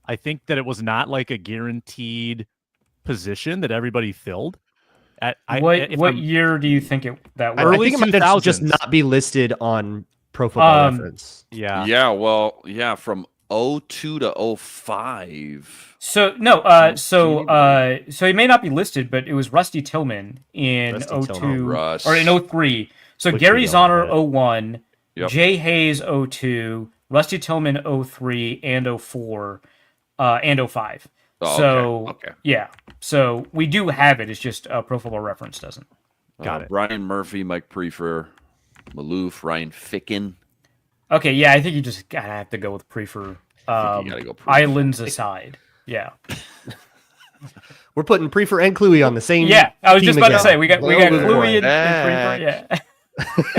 I think that it was not like a guaranteed position that everybody filled. What year do you think that was? I Early think it might just 2000s. not be listed on Pro Football Reference. Yeah. Yeah, well, yeah, from 02 to 05. So he may not be listed, but it was Rusty Tillman in Rusty 02 Tillman. Russ. or in 03. So Which Gary we don't Zahner have. 01, Yep. Jay Hayes 02, Rusty Tillman 03 and 04, and 05. Oh, so okay. yeah, so we do have it. It's just Pro Football Reference doesn't. Got it. Brian Murphy, Mike Prefer, Malouf, Ryan Ficken. Okay, yeah, I think you just gotta have to go with Prefer. you gotta go Prefer. Islands aside, yeah. We're putting Prefer and Cluey on the same. Yeah, I was just team about to again. say we got Little bit Cluey boring. and Prefer.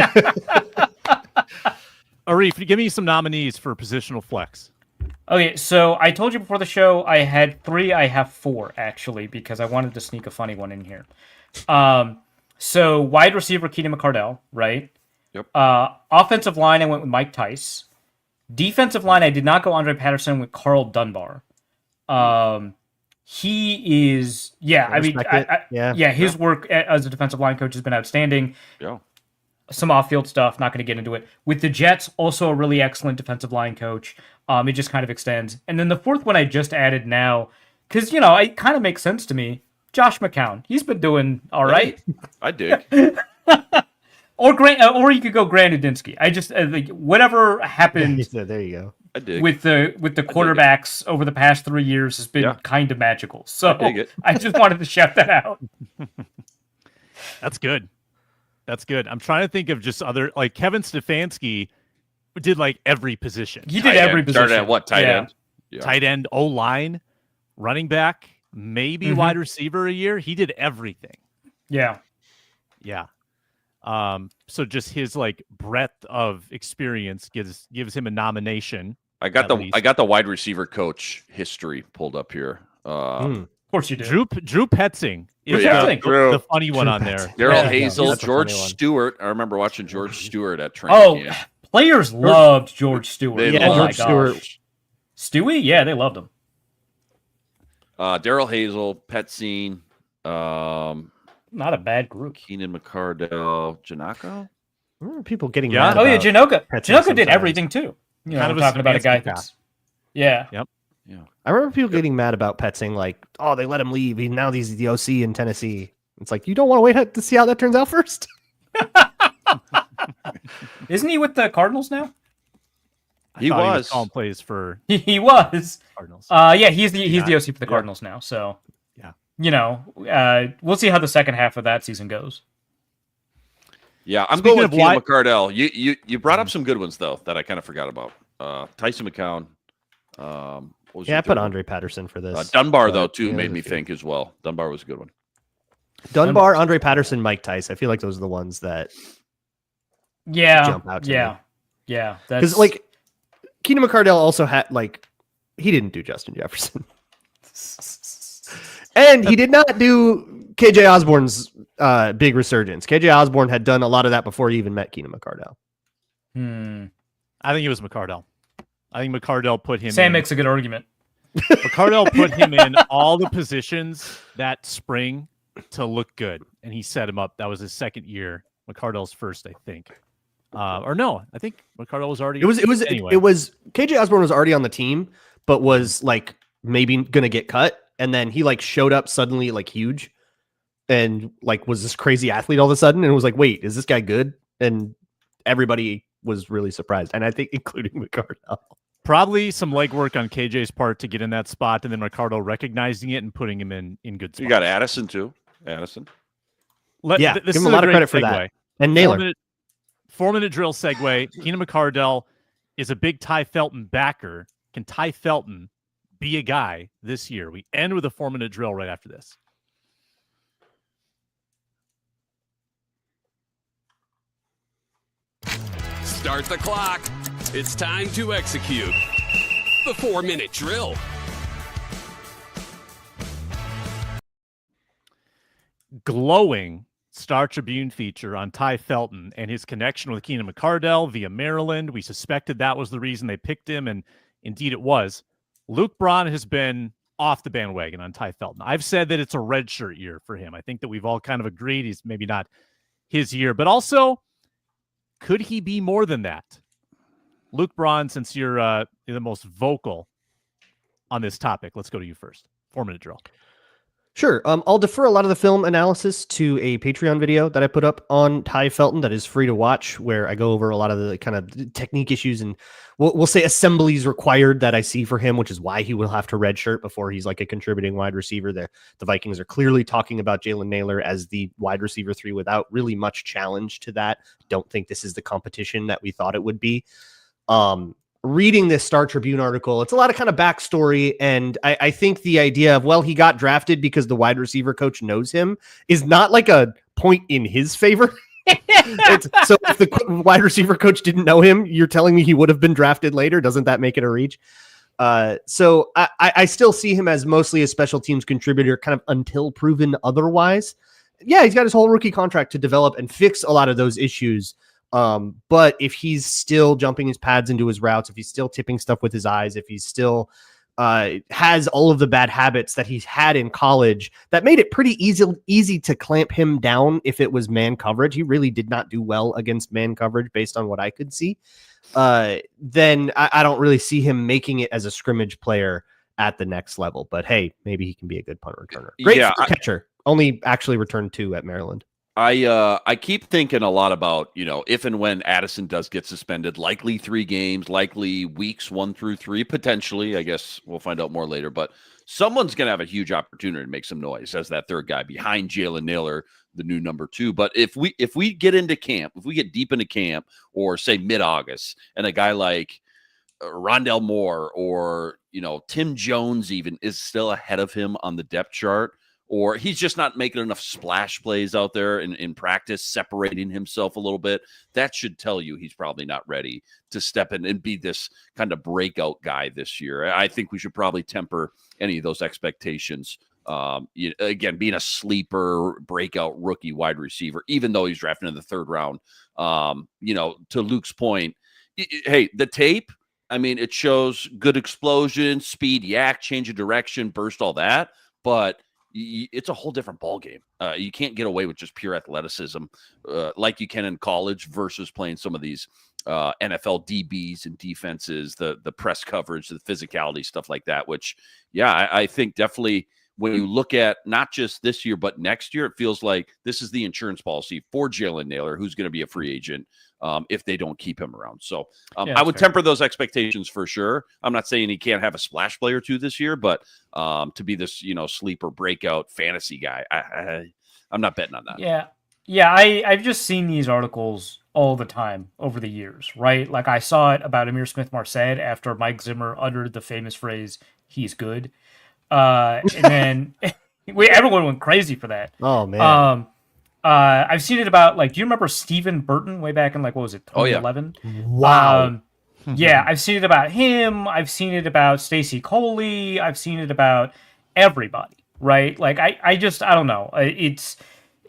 Yeah. Arif, give me some nominees for positional flex. Okay, so I told you before the show I had 3. I have 4 actually because I wanted to sneak a funny one in here. So wide receiver Keenan McCardell, right? Yep. Offensive line I went with Mike Tice. Defensive line I did not go Andre Patterson with Carl Dunbar. He is his work as a defensive line coach has been outstanding. Yeah. Some off-field stuff, not going to get into it. With the Jets, also a really excellent defensive line coach. It just kind of extends. And then the 4th one I just added now, because, it kind of makes sense to me. Josh McCown. He's been doing all right. I dig. Or you could go Grant Udinsky. I just, whatever happened There you go. I dig. with the quarterbacks over the past 3 years has been kind of magical. So dig it. I just wanted to shout that out. That's good. That's good. I'm trying to think of just other, like Kevin Stefanski did like every position. He did every position. Started at what? Tight end? Yeah. Tight end, O-line, running back, maybe wide receiver a year. He did everything. Yeah. Yeah. So just his like breadth of experience gives him a nomination. I got at the least. wide receiver coach history pulled up here. Of course you do. Drew Petzing is Yeah, the funny one on there. Daryl Yeah. Hazel, That's a George funny one. Stewart. I remember watching George Stewart at training camp. Players loved George Stewart. They Oh my George gosh. Stewie? Yeah, they loved him. Daryl Hazel, Petzing, Not a bad group. Keenan McCardell, Janako. People getting Yeah. mad Oh yeah, about Janoka. Petzing Janoka did sometimes. everything too. Kind of we're a talking about a guy Stefanski guy. that's yeah. Yep. Yeah. I remember people getting mad about Pet saying like, "Oh, they let him leave. Now he's the OC in Tennessee." It's like, you don't want to wait to see how that turns out first? Isn't he with the Cardinals now? He thought was calling plays for He was. Cardinals. Yeah, he's the not? OC for the Cardinals now. So, Yeah. we'll see how the second half of that season goes. Yeah, I'm Speaking going of with Keenan why- McCardell. You brought up some good ones though that I kind of forgot about. Tyson McCown. What was Yeah, your I put third one? Andre Patterson for this. Dunbar but, though too yeah, made there's me a few. think as well. Dunbar was a good one. Dunbar, Andre Patterson, Mike Tice. I feel like those are the ones that Yeah, jump out to me. yeah. Because like Keenan McCardell also had like he didn't do Justin Jefferson, and he did not do KJ Osborne's big resurgence. KJ Osborne had done a lot of that before he even met Keenan McCardell. I think it was McCardell. I think McCardell put him Sam in. makes a good argument. McCardell put him in all the positions that spring to look good, and he set him up. That was his second year. McCardell's first, I think. Or no, I think McCardell was already. It was anyway. it was KJ Osborne was already on the team, but was like maybe gonna get cut, and then he like showed up suddenly like huge, and like was this crazy athlete all of a sudden, and it was like, wait, is this guy good? And everybody was really surprised, and I think including McCardell. Probably some legwork on KJ's part to get in that spot, and then Ricardo recognizing it and putting him in good spots. You got Addison too. Addison. This Give is him a lot of great credit for segue. that. And Naylor. 4-minute drill segue. Keenan McCardell is a big Ty Felton backer. Can Ty Felton be a guy this year? We end with a 4-minute drill right after this. Start the clock. It's time to execute the 4-minute drill. Glowing Star Tribune feature on Ty Felton and his connection with Keenan McCardell via Maryland. We suspected that was the reason they picked him, and indeed it was. Luke Braun has been off the bandwagon on Ty Felton. I've said that it's a redshirt year for him. I think that we've all kind of agreed he's maybe not his year, but also, could he be more than that? Luke Braun, since you're the most vocal on this topic, let's go to you first. 4-minute drill. Sure. I'll defer a lot of the film analysis to a Patreon video that I put up on Ty Felton that is free to watch, where I go over a lot of the kind of technique issues and we'll say assemblies required that I see for him, which is why he will have to redshirt before he's like a contributing wide receiver. The Vikings are clearly talking about Jalen Naylor as the wide receiver 3 without really much challenge to that. Don't think this is the competition that we thought it would be. Reading this Star Tribune article, it's a lot of kind of backstory. And I think the idea of, well, he got drafted because the wide receiver coach knows him is not like a point in his favor. So if the wide receiver coach didn't know him, you're telling me he would have been drafted later. Doesn't that make it a reach? So I still see him as mostly a special teams contributor, kind of until proven otherwise. Yeah, he's got his whole rookie contract to develop and fix a lot of those issues. But if he's still jumping his pads into his routes, if he's still tipping stuff with his eyes, if he's still has all of the bad habits that he's had in college, that made it pretty easy to clamp him down if it was man coverage. He really did not do well against man coverage based on what I could see. Then I don't really see him making it as a scrimmage player at the next level. But hey, maybe he can be a good punt returner. Great catcher. Only actually returned 2 at Maryland. I keep thinking a lot about, if and when Addison does get suspended, likely 3 games, likely weeks 1 through 3, potentially. I guess we'll find out more later. But someone's going to have a huge opportunity to make some noise as that third guy behind Jalen Naylor, the new number 2. But if we get into camp, if we get deep into camp, or say mid-August, and a guy like Rondell Moore or Tim Jones even is still ahead of him on the depth chart, or he's just not making enough splash plays out there in practice, separating himself a little bit, that should tell you he's probably not ready to step in and be this kind of breakout guy this year. I think we should probably temper any of those expectations. Again, being a sleeper, breakout rookie wide receiver, even though he's drafted in the 3rd round, to Luke's point, hey, the tape, I mean, it shows good explosion, speed, yak, change of direction, burst, all that, but it's a whole different ball game. You can't get away with just pure athleticism like you can in college versus playing some of these NFL DBs and defenses, the press coverage, the physicality, stuff like that, which, yeah, I think definitely when you look at not just this year, but next year, it feels like this is the insurance policy for Jalen Nailor, who's going to be a free agent if they don't keep him around. So I would temper those expectations for sure. I'm not saying he can't have a splash play or two this year, but to be this, sleeper breakout fantasy guy, I'm not betting on that. Yeah. I've just seen these articles all the time over the years, right? Like I saw it about Amir Smith-Marset after Mike Zimmer uttered the famous phrase, "He's good." And then everyone went crazy for that. Oh man. I've seen it about do you remember Stephen Burton way back in what was it, 2011? Oh, yeah. Wow. Yeah, I've seen it about him. I've seen it about Stacey Coley. I've seen it about everybody, right? I don't know.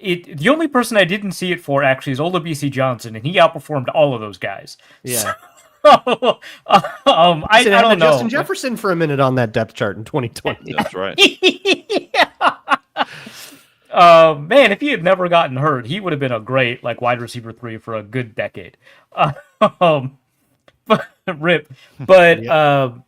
The only person I didn't see it for actually is Olabisi Johnson, and he outperformed all of those guys. Yeah. So, I don't know. Justin Jefferson for a minute on that depth chart in 2020. That's right. Man, if he had never gotten hurt, he would have been a great wide receiver 3 for a good decade. Rip. But I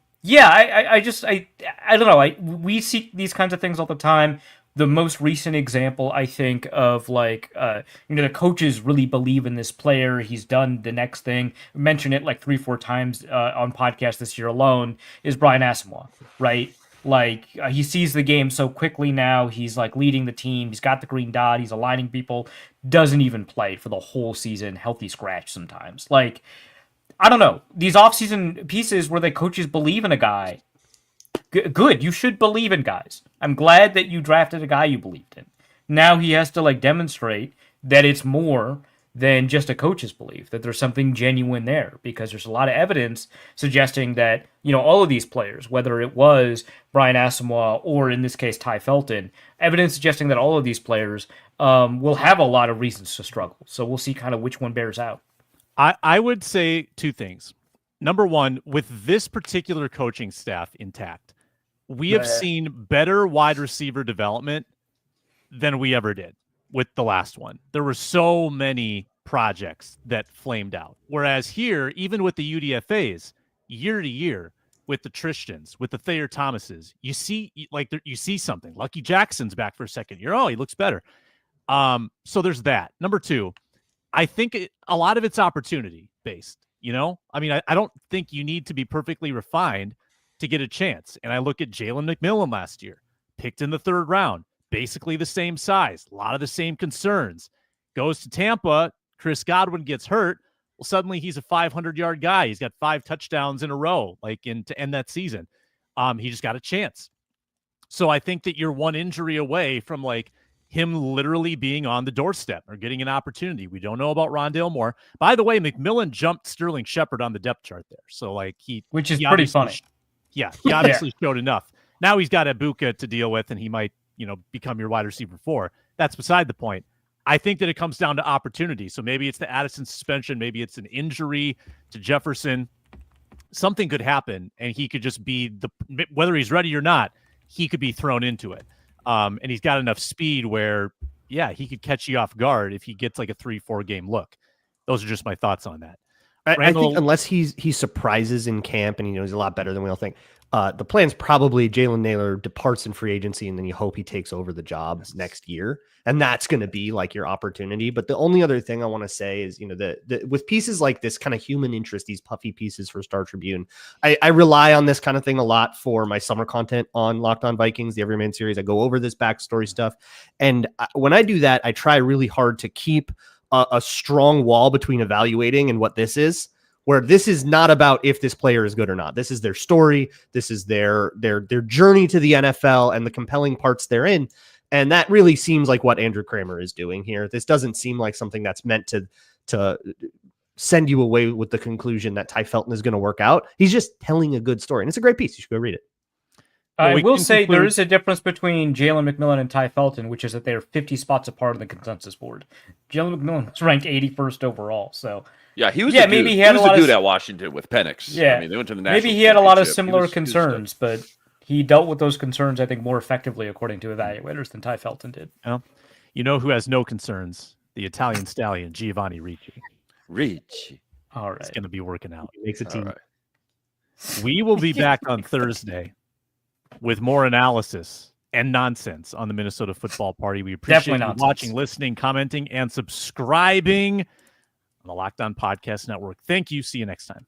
don't know. We see these kinds of things all the time. The most recent example, I think, of the coaches really believe in this player. He's done the next thing. Mention it 3-4 times on podcasts this year alone. Is Brian Asamoah, right? He sees the game so quickly now. He's leading the team. He's got the green dot. He's aligning people. Doesn't even play for the whole season. Healthy scratch sometimes. I don't know. These offseason pieces where the coaches believe in a guy. Good. You should believe in guys. I'm glad that you drafted a guy you believed in. Now he has to demonstrate that it's more than just a coach's belief, that there's something genuine there, because there's a lot of evidence suggesting that, all of these players, whether it was Brian Asamoah or in this case Ty Felton, evidence suggesting that all of these players will have a lot of reasons to struggle. So we'll see kind of which one bears out. I would say two things. Number one, with this particular coaching staff intact, we have seen better wide receiver development than we ever did with the last one. There were so many projects that flamed out. Whereas here, even with the UDFAs, year to year, with the Tristans, with the Thayer Thomases, you see something. Lucky Jackson's back for a second year. Oh, he looks better. So there's that. Number two, I think a lot of it's opportunity based. I don't think you need to be perfectly refined to get a chance. And I look at Jalen McMillan last year, picked in the 3rd round, basically the same size, a lot of the same concerns. Goes to Tampa, Chris Godwin gets hurt. Well, suddenly he's a 500-yard guy. He's got 5 touchdowns in a row, to end that season. He just got a chance. So I think that you're one injury away from him literally being on the doorstep or getting an opportunity. We don't know about Rondale Moore. By the way, McMillan jumped Sterling Shepard on the depth chart there. So which is pretty funny. He obviously showed enough. Now he's got Ibuka to deal with, and he might, become your wide receiver 4. That's beside the point. I think that it comes down to opportunity. So maybe it's the Addison suspension. Maybe it's an injury to Jefferson. Something could happen, and he could just be whether he's ready or not, he could be thrown into it. And he's got enough speed where, he could catch you off guard if he gets a 3-4 game look. Those are just my thoughts on that. I think unless he surprises in camp and he's a lot better than we all think, the plan's probably Jalen Nailor departs in free agency and then you hope he takes over the job next year. And that's going to be your opportunity. But the only other thing I want to say is, with pieces like this kind of human interest, these puffy pieces for Star Tribune, I rely on this kind of thing a lot for my summer content on Locked On Vikings, the Everyman series. I go over this backstory stuff. And when I do that, I try really hard to keep a strong wall between evaluating and what this is, where this is not about if this player is good or not. This is their story. This is their journey to the NFL and the compelling parts therein. And that really seems like what Andrew Kramer is doing here. This doesn't seem like something that's meant to send you away with the conclusion that Ty Felton is going to work out. He's just telling a good story. And it's a great piece. You should go read it. I will say there is a difference between Jalen McMillan and Ty Felton, which is that they're 50 spots apart on the consensus board. Jalen McMillan was ranked 81st overall. So he was maybe he had a dude at Washington with Penix. Yeah, they went to the national maybe he had a lot of similar concerns, but he dealt with those concerns, I think, more effectively, according to evaluators, than Ty Felton did. Well, who has no concerns? The Italian stallion, Giovanni Ricci. All right. It's going to be working out. He makes a team. All right. We will be back on Thursday with more analysis and nonsense on the Minnesota Football Party. We appreciate you watching, listening, commenting, and subscribing on the Locked On Podcast Network. Thank you. See you next time.